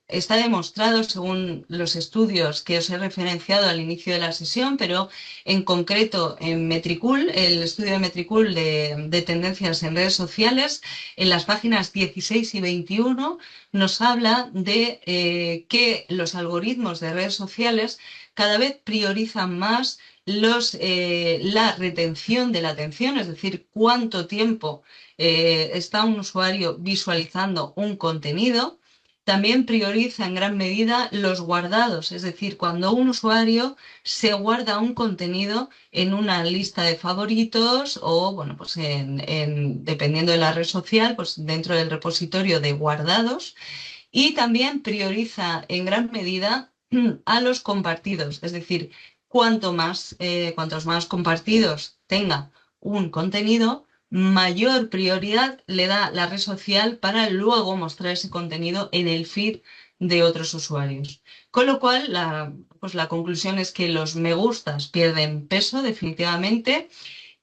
está demostrado, según los estudios que os he referenciado al inicio de la sesión, pero en concreto en Metricool, el estudio de Metricool de tendencias en redes sociales, en las páginas 16 y 21, nos habla de que los algoritmos de redes sociales cada vez priorizan más la retención de la atención, es decir, cuánto tiempo está un usuario visualizando un contenido. También prioriza en gran medida los guardados, es decir, cuando un usuario se guarda un contenido en una lista de favoritos o, bueno, pues dependiendo de la red social, pues dentro del repositorio de guardados. Y también prioriza en gran medida a los compartidos, es decir, cuantos más compartidos tenga un contenido, mayor prioridad le da la red social para luego mostrar ese contenido en el feed de otros usuarios. Con lo cual, pues la conclusión es que los me gustas pierden peso definitivamente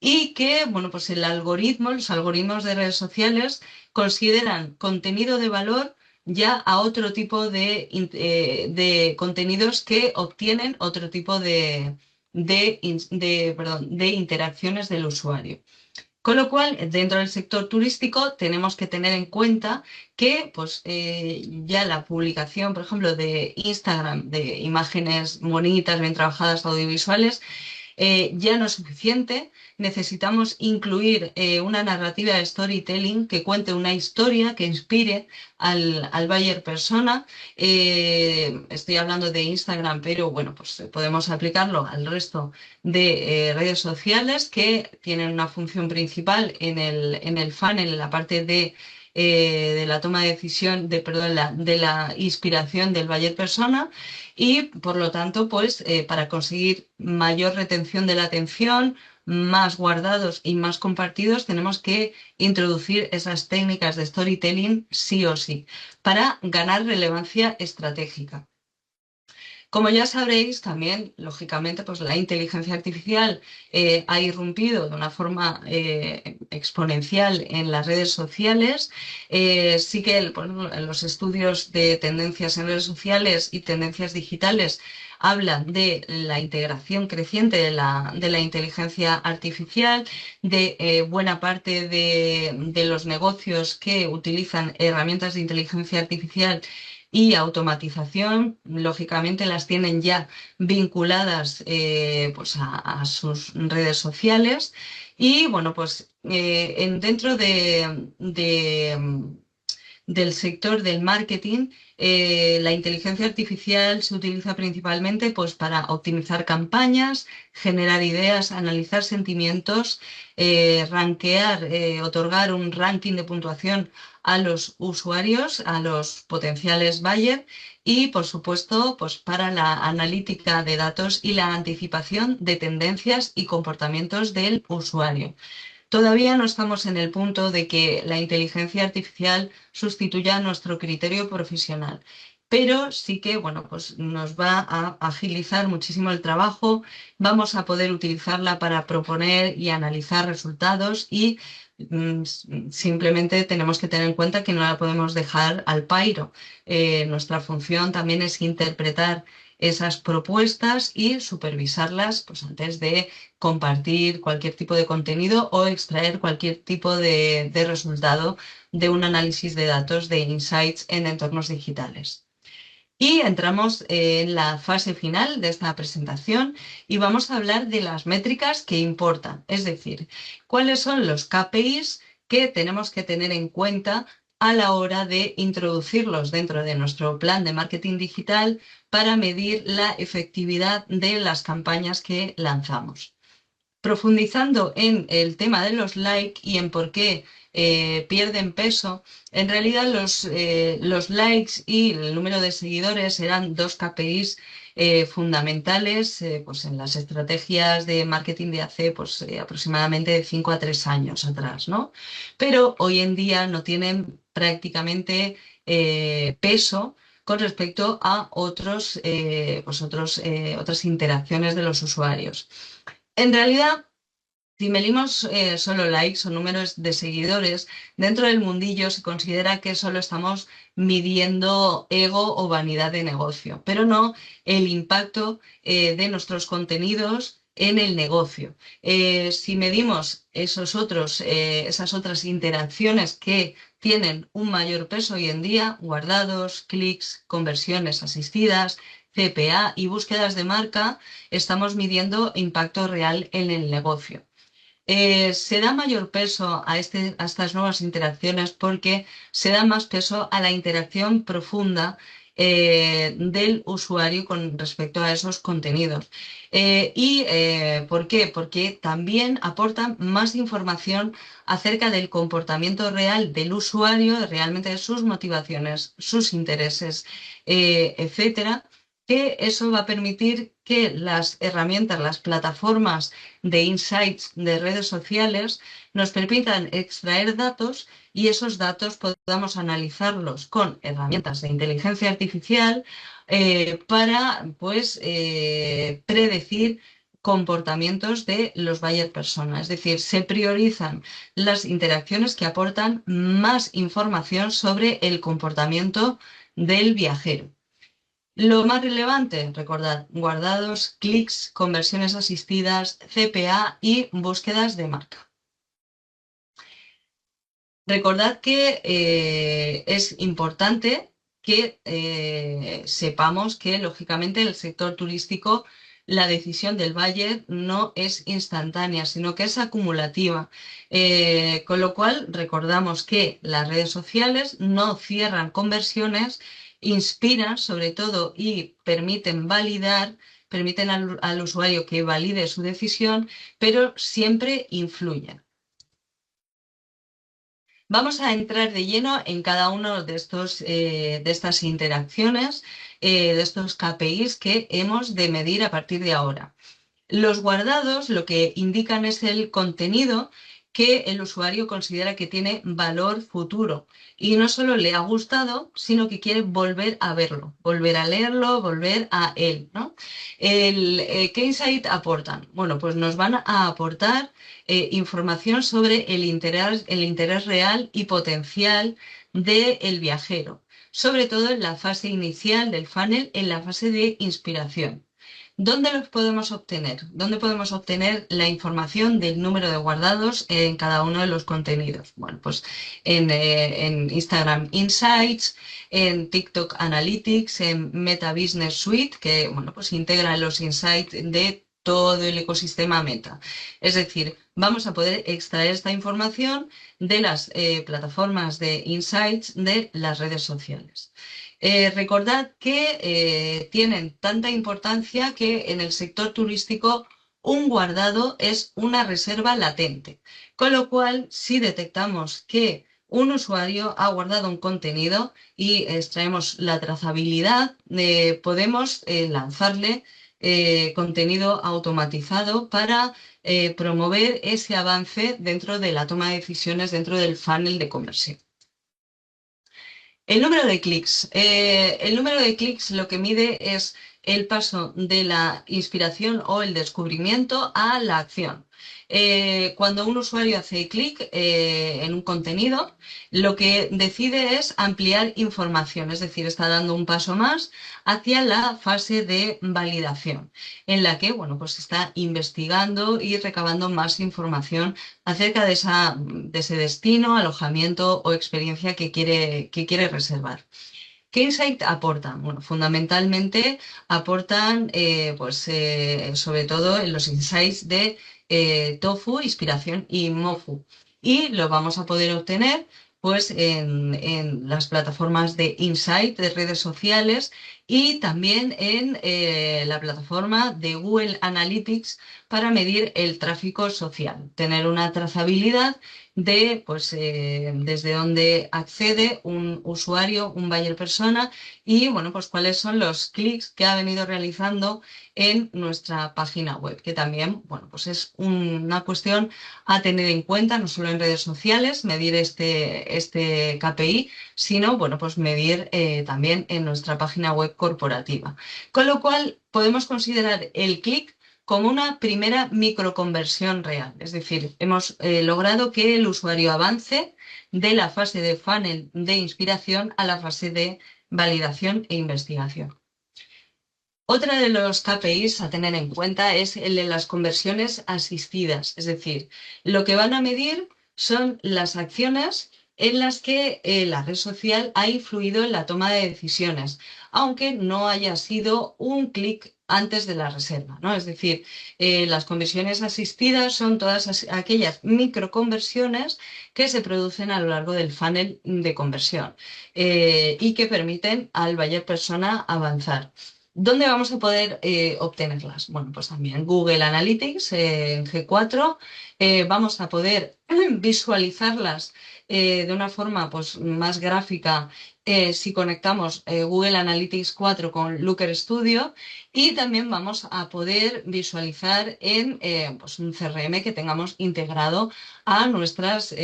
y que, bueno, pues los algoritmos de redes sociales consideran contenido de valor ya a otro tipo de contenidos que obtienen otro tipo de interacciones del usuario. Con lo cual, dentro del sector turístico tenemos que tener en cuenta que pues, ya la publicación, por ejemplo, de Instagram, de imágenes bonitas, bien trabajadas, audiovisuales, ya no es suficiente. Necesitamos incluir una narrativa de storytelling que cuente una historia que inspire al buyer persona. Estoy hablando de Instagram, pero bueno, pues podemos aplicarlo al resto de redes sociales que tienen una función principal en el funnel, en la parte de la toma de decisión, perdón, de la inspiración del buyer persona y por lo tanto, pues para conseguir mayor retención de la atención, más guardados y más compartidos, tenemos que introducir esas técnicas de storytelling sí o sí para ganar relevancia estratégica. Como ya sabréis, también, lógicamente, pues la inteligencia artificial ha irrumpido de una forma exponencial en las redes sociales. Sí que en los estudios de tendencias en redes sociales y tendencias digitales hablan de la integración creciente de la inteligencia artificial, de buena parte de los negocios que utilizan herramientas de inteligencia artificial y automatización, lógicamente las tienen ya vinculadas pues a sus redes sociales y bueno, pues dentro del sector del marketing, la inteligencia artificial se utiliza principalmente pues, para optimizar campañas, generar ideas, analizar sentimientos, rankear, otorgar un ranking de puntuación a los usuarios, a los potenciales buyers y, por supuesto, pues, para la analítica de datos y la anticipación de tendencias y comportamientos del usuario. Todavía no estamos en el punto de que la inteligencia artificial sustituya nuestro criterio profesional, pero sí que, bueno, pues nos va a agilizar muchísimo el trabajo, vamos a poder utilizarla para proponer y analizar resultados y simplemente tenemos que tener en cuenta que no la podemos dejar al pairo. Nuestra función también es interpretar esas propuestas y supervisarlas pues, antes de compartir cualquier tipo de contenido o extraer cualquier tipo de resultado de un análisis de datos de insights en entornos digitales. Y entramos en la fase final de esta presentación y vamos a hablar de las métricas que importan, es decir, cuáles son los KPIs que tenemos que tener en cuenta a la hora de introducirlos dentro de nuestro plan de marketing digital para medir la efectividad de las campañas que lanzamos. Profundizando en el tema de los likes y en por qué pierden peso, en realidad los likes y el número de seguidores eran dos KPIs fundamentales pues en las estrategias de marketing de hace pues, aproximadamente de 5 a 3 años atrás, ¿no? Pero hoy en día no tienen prácticamente peso con respecto a otras interacciones de los usuarios. En realidad, si medimos solo likes o números de seguidores, dentro del mundillo se considera que solo estamos midiendo ego o vanidad de negocio, pero no el impacto de nuestros contenidos en el negocio. Si medimos esas otras interacciones que tienen un mayor peso hoy en día, guardados, clics, conversiones asistidas, CPA y búsquedas de marca, estamos midiendo impacto real en el negocio. Se da mayor peso a estas nuevas interacciones porque se da más peso a la interacción profunda del usuario con respecto a esos contenidos. ¿Por qué? Porque también aportan más información acerca del comportamiento real del usuario, realmente de sus motivaciones, sus intereses, etcétera, que eso va a permitir que las herramientas, las plataformas de insights de redes sociales nos permitan extraer datos y esos datos podamos analizarlos con herramientas de inteligencia artificial para pues, predecir comportamientos de los buyer persona. Es decir, se priorizan las interacciones que aportan más información sobre el comportamiento del viajero. Lo más relevante, recordad, guardados, clics, conversiones asistidas, CPA y búsquedas de marca. Recordad que es importante que sepamos que, lógicamente, en el sector turístico la decisión del buyer no es instantánea, sino que es acumulativa. Con lo cual, recordamos que las redes sociales no cierran conversiones, inspiran sobre todo y permiten validar, permiten al usuario que valide su decisión, pero siempre influyen. Vamos a entrar de lleno en cada uno de estas interacciones, de estos KPIs que hemos de medir a partir de ahora. Los guardados lo que indican es el contenido que el usuario considera que tiene valor futuro y no solo le ha gustado, sino que quiere volver a verlo, volver a leerlo, volver a él, ¿no? ¿Qué insight aportan? Bueno, pues nos van a aportar información sobre el interés real y potencial del viajero, sobre todo en la fase inicial del funnel, en la fase de inspiración. ¿Dónde los podemos obtener? ¿Dónde podemos obtener la información del número de guardados en cada uno de los contenidos? Bueno, pues en Instagram Insights, en TikTok Analytics, en Meta Business Suite, que bueno, pues integra los insights de todo el ecosistema Meta. Es decir, vamos a poder extraer esta información de las plataformas de insights de las redes sociales. Recordad que tienen tanta importancia que en el sector turístico un guardado es una reserva latente, con lo cual si detectamos que un usuario ha guardado un contenido y extraemos la trazabilidad, podemos lanzarle contenido automatizado para promover ese avance dentro de la toma de decisiones dentro del funnel de conversión. El número de clics. El número de clics lo que mide es el paso de la inspiración o el descubrimiento a la acción. Cuando un usuario hace clic en un contenido, lo que decide es ampliar información, es decir, está dando un paso más hacia la fase de validación, en la que, bueno, pues está investigando y recabando más información acerca de ese destino, alojamiento o experiencia que quiere reservar. ¿Qué insight aportan? Bueno, fundamentalmente aportan, sobre todo en los insights de Tofu, Inspiración y Mofu. Y lo vamos a poder obtener pues en las plataformas de insight de redes sociales y también en la plataforma de Google Analytics para medir el tráfico social, tener una trazabilidad de pues, desde dónde accede un usuario, un buyer persona y bueno, pues cuáles son los clics que ha venido realizando en nuestra página web, que también, bueno, pues es una cuestión a tener en cuenta, no solo en redes sociales, medir este KPI, sino, bueno, pues medir también en nuestra página web corporativa. Con lo cual, podemos considerar el clic como una primera microconversión real. Es decir, hemos logrado que el usuario avance de la fase de funnel de inspiración a la fase de validación e investigación. Otra de los KPIs a tener en cuenta es el de las conversiones asistidas, es decir, lo que van a medir son las acciones en las que la red social ha influido en la toma de decisiones, aunque no haya sido un clic antes de la reserva, ¿no? Es decir, las conversiones asistidas son todas aquellas microconversiones que se producen a lo largo del funnel de conversión y que permiten al buyer persona avanzar. ¿Dónde vamos a poder obtenerlas? Bueno, pues también Google Analytics en G4. Vamos a poder visualizarlas de una forma pues, más gráfica si conectamos Google Analytics 4 con Looker Studio y también vamos a poder visualizar en pues un CRM que tengamos integrado a nuestras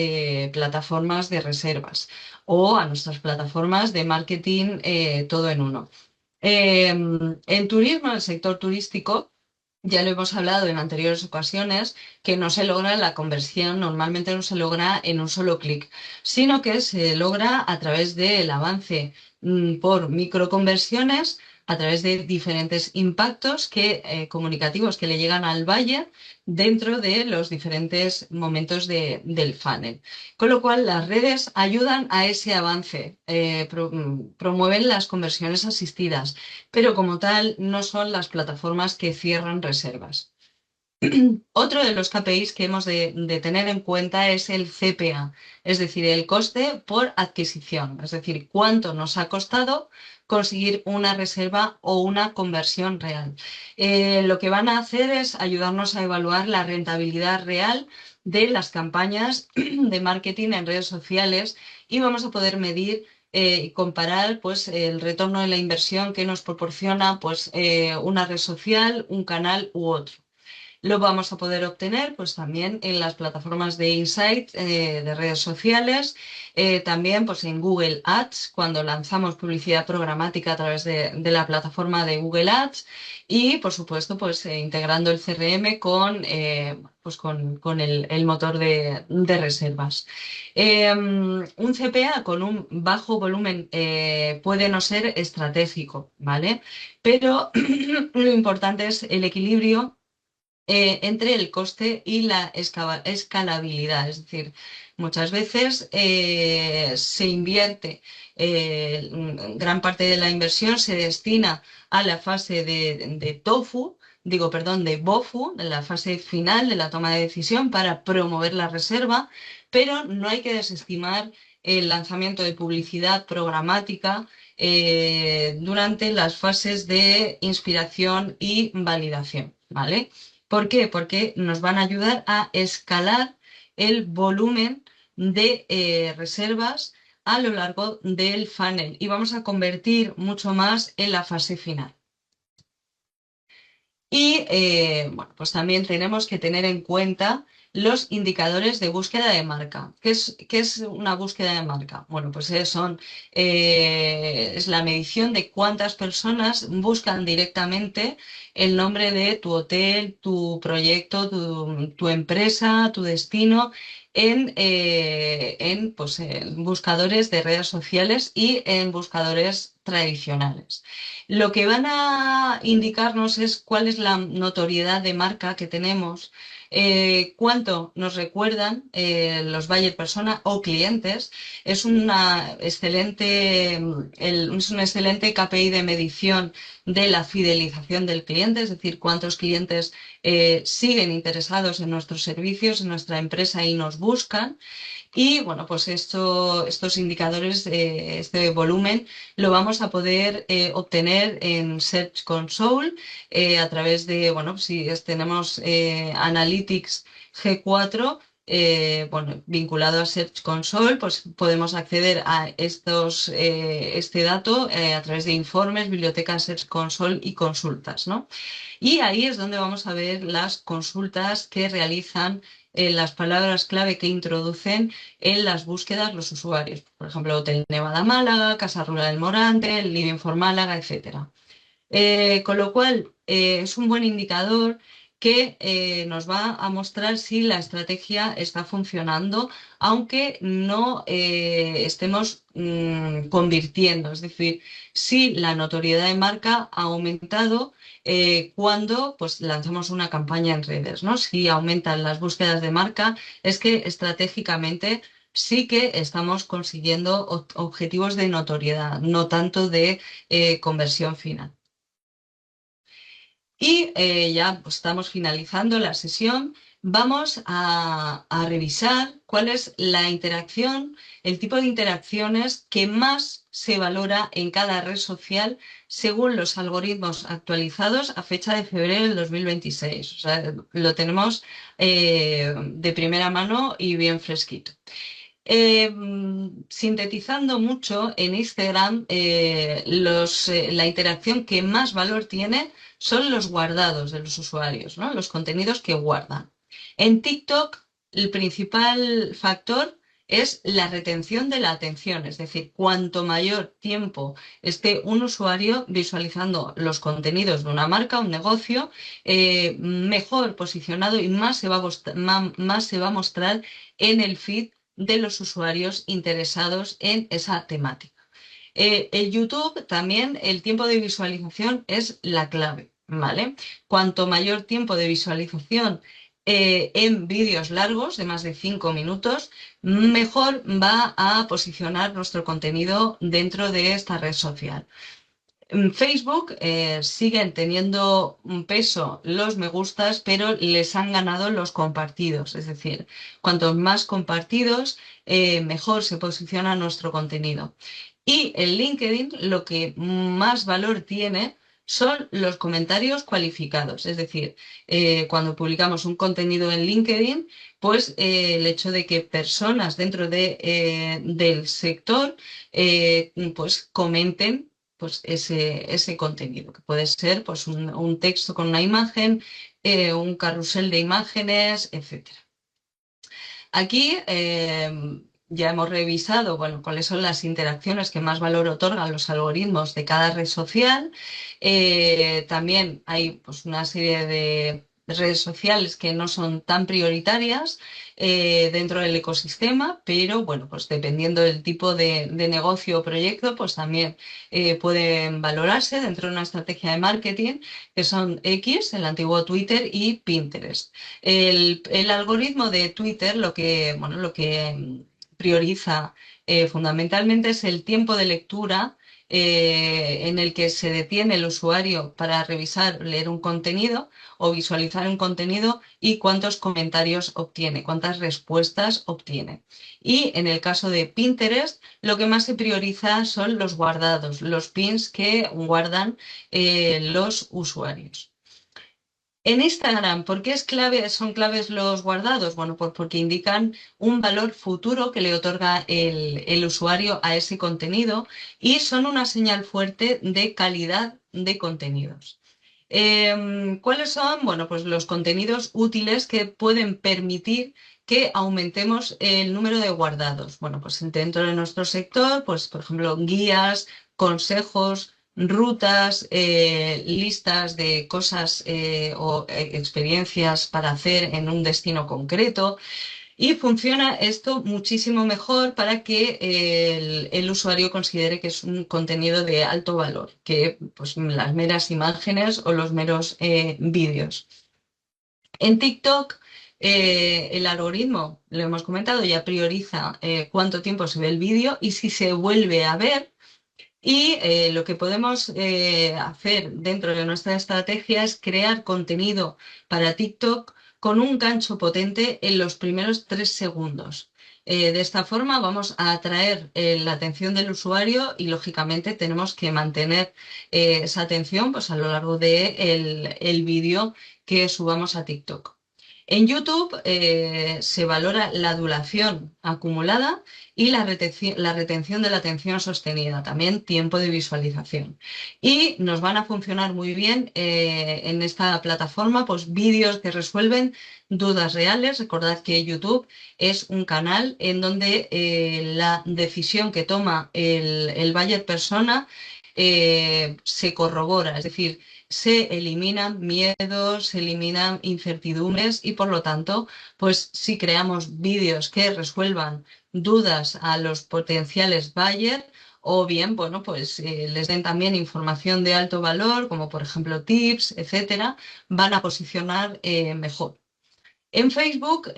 plataformas de reservas o a nuestras plataformas de marketing todo en uno. En turismo, en el sector turístico, ya lo hemos hablado en anteriores ocasiones, que no se logra la conversión, normalmente no se logra en un solo clic, sino que se logra a través del avance por microconversiones, a través de diferentes impactos comunicativos que le llegan al buyer dentro de los diferentes momentos del funnel. Con lo cual, las redes ayudan a ese avance, promueven las conversiones asistidas, pero como tal no son las plataformas que cierran reservas. Otro de los KPIs que hemos de tener en cuenta es el CPA, es decir, el coste por adquisición, es decir, cuánto nos ha costado conseguir una reserva o una conversión real. Lo que van a hacer es ayudarnos a evaluar la rentabilidad real de las campañas de marketing en redes sociales y vamos a poder medir y comparar pues, el retorno de la inversión que nos proporciona pues, una red social, un canal u otro. Lo vamos a poder obtener pues también en las plataformas de Insight de redes sociales, también pues en Google Ads cuando lanzamos publicidad programática a través de la plataforma de Google Ads y por supuesto pues integrando el CRM con el motor de reservas. Un CPA con un bajo volumen puede no ser estratégico, ¿vale? Pero lo importante es el equilibrio entre el coste y la escalabilidad. Es decir, muchas veces se invierte, gran parte de la inversión se destina a la fase de TOFU, digo, perdón, de BOFU, en la fase final de la toma de decisión para promover la reserva, pero no hay que desestimar el lanzamiento de publicidad programática durante las fases de inspiración y validación, ¿vale? ¿Por qué? Porque nos van a ayudar a escalar el volumen de reservas a lo largo del funnel y vamos a convertir mucho más en la fase final. Y bueno, pues también tenemos que tener en cuenta los indicadores de búsqueda de marca. Qué es una búsqueda de marca? Bueno, pues es la medición de cuántas personas buscan directamente el nombre de tu hotel, tu proyecto, tu empresa, tu destino pues, en buscadores de redes sociales y en buscadores tradicionales. Lo que van a indicarnos es cuál es la notoriedad de marca que tenemos, cuánto nos recuerdan los buyer persona o clientes. Es un excelente KPI de medición de la fidelización del cliente, es decir, cuántos clientes siguen interesados en nuestros servicios, en nuestra empresa y nos buscan. Y bueno, pues estos indicadores, este volumen, lo vamos a poder obtener en Search Console a través de, bueno, si tenemos Analytics G4, bueno, vinculado a Search Console, pues podemos acceder a este dato a través de informes, bibliotecas Search Console y consultas, ¿no? Y ahí es donde vamos a ver las consultas que realizan las palabras clave que introducen en las búsquedas los usuarios. Por ejemplo, Hotel Nevada Málaga, Casa Rural del Morante, Living for Málaga, etcétera. Con lo cual, es un buen indicador que nos va a mostrar si la estrategia está funcionando, aunque no estemos convirtiendo. Es decir, si la notoriedad de marca ha aumentado cuando pues, lanzamos una campaña en redes, ¿no? Si aumentan las búsquedas de marca, es que estratégicamente sí que estamos consiguiendo objetivos de notoriedad, no tanto de conversión final. Y ya pues, estamos finalizando la sesión. Vamos a revisar cuál es la interacción, el tipo de interacciones que más se valora en cada red social según los algoritmos actualizados a fecha de febrero del 2026. O sea, lo tenemos de primera mano y bien fresquito. Sintetizando mucho, en Instagram la interacción que más valor tiene son los guardados de los usuarios, ¿no? Los contenidos que guardan. En TikTok, el principal factor es la retención de la atención, es decir, cuanto mayor tiempo esté un usuario visualizando los contenidos de una marca, un negocio, mejor posicionado y más se va a mostrar en el feed de los usuarios interesados en esa temática. El YouTube también, el tiempo de visualización es la clave, ¿vale? Cuanto mayor tiempo de visualización en vídeos largos de más de 5 minutos, mejor va a posicionar nuestro contenido dentro de esta red social. En Facebook siguen teniendo un peso los me gustas, pero les han ganado los compartidos. Es decir, cuantos más compartidos, mejor se posiciona nuestro contenido. Y en LinkedIn lo que más valor tiene son los comentarios cualificados. Es decir, cuando publicamos un contenido en LinkedIn, pues el hecho de que personas dentro del sector pues comenten pues ese contenido, que puede ser pues un texto con una imagen, un carrusel de imágenes, etcétera. Aquí ya hemos revisado, bueno, cuáles son las interacciones que más valor otorgan los algoritmos de cada red social. También hay pues, una serie de redes sociales que no son tan prioritarias dentro del ecosistema, pero bueno, pues dependiendo del tipo de negocio o proyecto, pues también pueden valorarse dentro de una estrategia de marketing, que son X, el antiguo Twitter, y Pinterest. El algoritmo de Twitter bueno, lo que prioriza fundamentalmente es el tiempo de lectura en el que se detiene el usuario para revisar, leer un contenido o visualizar un contenido y cuántos comentarios obtiene, cuántas respuestas obtiene. Y en el caso de Pinterest, lo que más se prioriza son los guardados, los pins que guardan los usuarios. En Instagram, ¿por qué son claves los guardados? Bueno, pues porque indican un valor futuro que le otorga el usuario a ese contenido y son una señal fuerte de calidad de contenidos. ¿Cuáles son? Bueno, pues los contenidos útiles que pueden permitir que aumentemos el número de guardados. Bueno, pues dentro de nuestro sector, pues por ejemplo, guías, consejos, rutas, listas de cosas o experiencias para hacer en un destino concreto. Y funciona esto muchísimo mejor para que el usuario considere que es un contenido de alto valor, que pues, las meras imágenes o los meros vídeos. En TikTok, el algoritmo, lo hemos comentado, ya prioriza cuánto tiempo se ve el vídeo y si se vuelve a ver. Y lo que podemos hacer dentro de nuestra estrategia es crear contenido para TikTok con un gancho potente en los primeros 3 segundos. De esta forma vamos a atraer la atención del usuario y lógicamente tenemos que mantener esa atención pues, a lo largo del el vídeo que subamos a TikTok. En YouTube se valora la duración acumulada y la retención de la atención sostenida, también tiempo de visualización. Y nos van a funcionar muy bien en esta plataforma pues, vídeos que resuelven dudas reales. Recordad que YouTube es un canal en donde la decisión que toma el buyer persona se corrobora, es decir, se eliminan miedos, se eliminan incertidumbres y por lo tanto, pues si creamos vídeos que resuelvan dudas a los potenciales buyers o bien, bueno, pues les den también información de alto valor, como por ejemplo tips, etcétera, van a posicionar mejor. En Facebook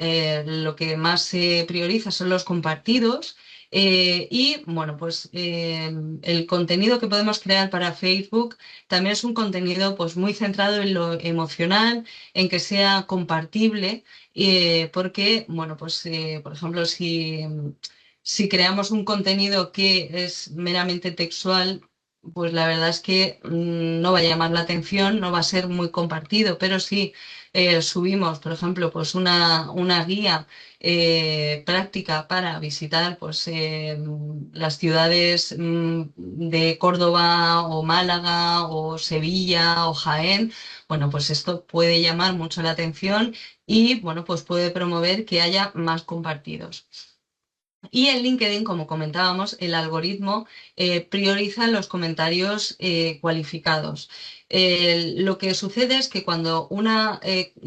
lo que más se prioriza son los compartidos y bueno, pues el contenido que podemos crear para Facebook también es un contenido pues muy centrado en lo emocional, en que sea compartible, porque bueno, pues por ejemplo si creamos un contenido que es meramente textual, pues la verdad es que no va a llamar la atención, no va a ser muy compartido, pero si subimos, por ejemplo, pues una guía práctica para visitar pues, las ciudades de Córdoba o Málaga o Sevilla o Jaén, bueno, pues esto puede llamar mucho la atención y bueno, pues puede promover que haya más compartidos. Y en LinkedIn, como comentábamos, el algoritmo prioriza los comentarios cualificados. Lo que sucede es que cuando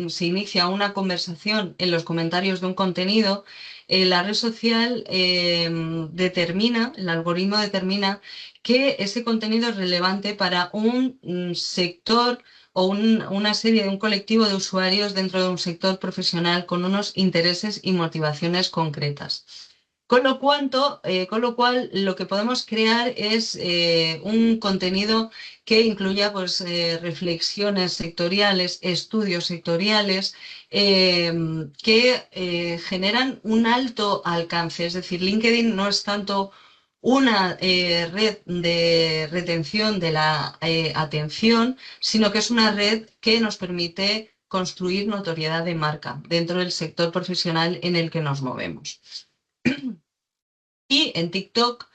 se inicia una conversación en los comentarios de un contenido, la red social el algoritmo determina que ese contenido es relevante para un sector o una serie de un colectivo de usuarios dentro de un sector profesional con unos intereses y motivaciones concretas. Con lo cual, lo que podemos crear es un contenido que incluya pues, reflexiones sectoriales, estudios sectoriales, que generan un alto alcance. Es decir, LinkedIn no es tanto una red de retención de la atención, sino que es una red que nos permite construir notoriedad de marca dentro del sector profesional en el que nos movemos. Y en TikTok,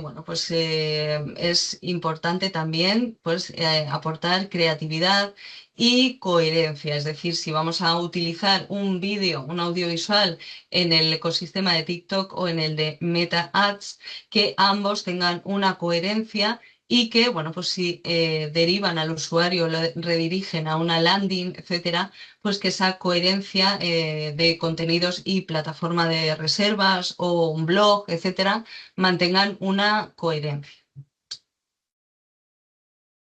bueno, pues es importante también pues, aportar creatividad y coherencia. Es decir, si vamos a utilizar un vídeo, un audiovisual en el ecosistema de TikTok o en el de Meta Ads, que ambos tengan una coherencia y que, bueno, pues si derivan al usuario, lo redirigen a una landing, etcétera, pues que esa coherencia de contenidos y plataforma de reservas o un blog, etcétera, mantengan una coherencia.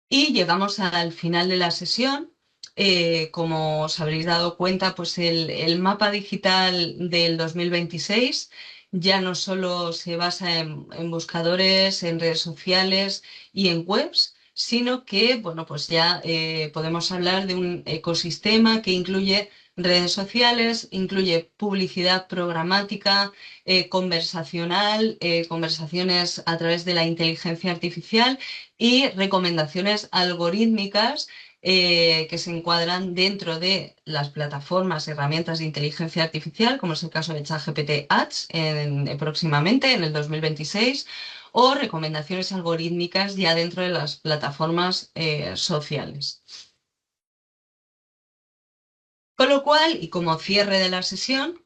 Y llegamos al final de la sesión. Como os habréis dado cuenta, pues el mapa digital del 2026 ya no solo se basa en buscadores, en redes sociales y en webs, sino que, bueno, pues ya podemos hablar de un ecosistema que incluye redes sociales, incluye publicidad programática, conversacional, conversaciones a través de la inteligencia artificial y recomendaciones algorítmicas que se encuadran dentro de las plataformas, herramientas de inteligencia artificial, como es el caso de ChatGPT Ads próximamente en el 2026, o recomendaciones algorítmicas ya dentro de las plataformas sociales. Con lo cual, y como cierre de la sesión,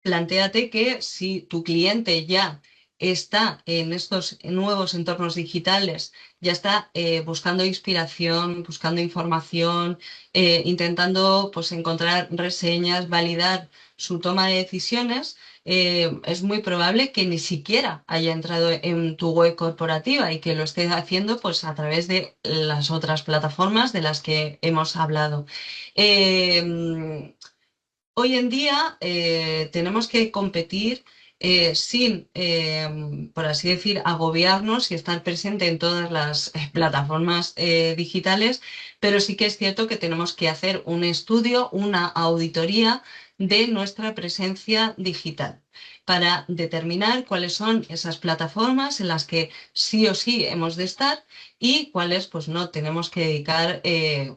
plantéate que si tu cliente ya está en estos nuevos entornos digitales, ya está buscando inspiración, buscando información, intentando pues, encontrar reseñas, validar su toma de decisiones, es muy probable que ni siquiera haya entrado en tu web corporativa y que lo esté haciendo pues, a través de las otras plataformas de las que hemos hablado. Eh, Hoy en día tenemos que competir sin, por así decir, agobiarnos y estar presente en todas las plataformas digitales, pero sí que es cierto que tenemos que hacer un estudio, una auditoría de nuestra presencia digital para determinar cuáles son esas plataformas en las que sí o sí hemos de estar y cuáles pues no tenemos que dedicar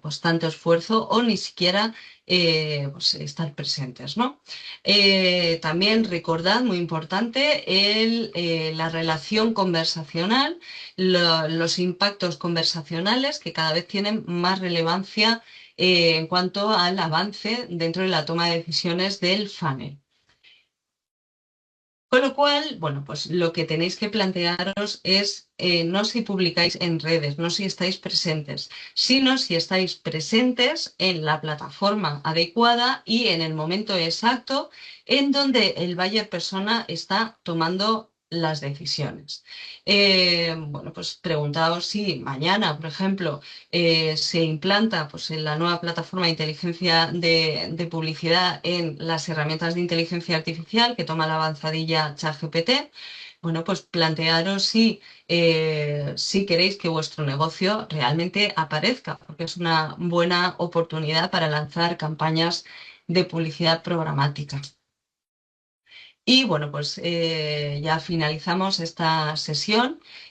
pues tanto esfuerzo o ni siquiera pues, estar presentes, ¿no? También recordad, muy importante, la relación conversacional, los impactos conversacionales que cada vez tienen más relevancia en cuanto al avance dentro de la toma de decisiones del funnel. Con lo cual, bueno, pues lo que tenéis que plantearos es no si publicáis en redes, no si estáis presentes, sino si estáis presentes en la plataforma adecuada y en el momento exacto en donde el buyer persona está tomando las decisiones. Bueno, pues preguntaos si mañana, por ejemplo, se implanta pues, en la nueva plataforma de inteligencia de publicidad en las herramientas de inteligencia artificial que toma la avanzadilla ChatGPT. Bueno, pues plantearos si queréis que vuestro negocio realmente aparezca, porque es una buena oportunidad para lanzar campañas de publicidad programática. Y bueno, pues ya finalizamos esta sesión.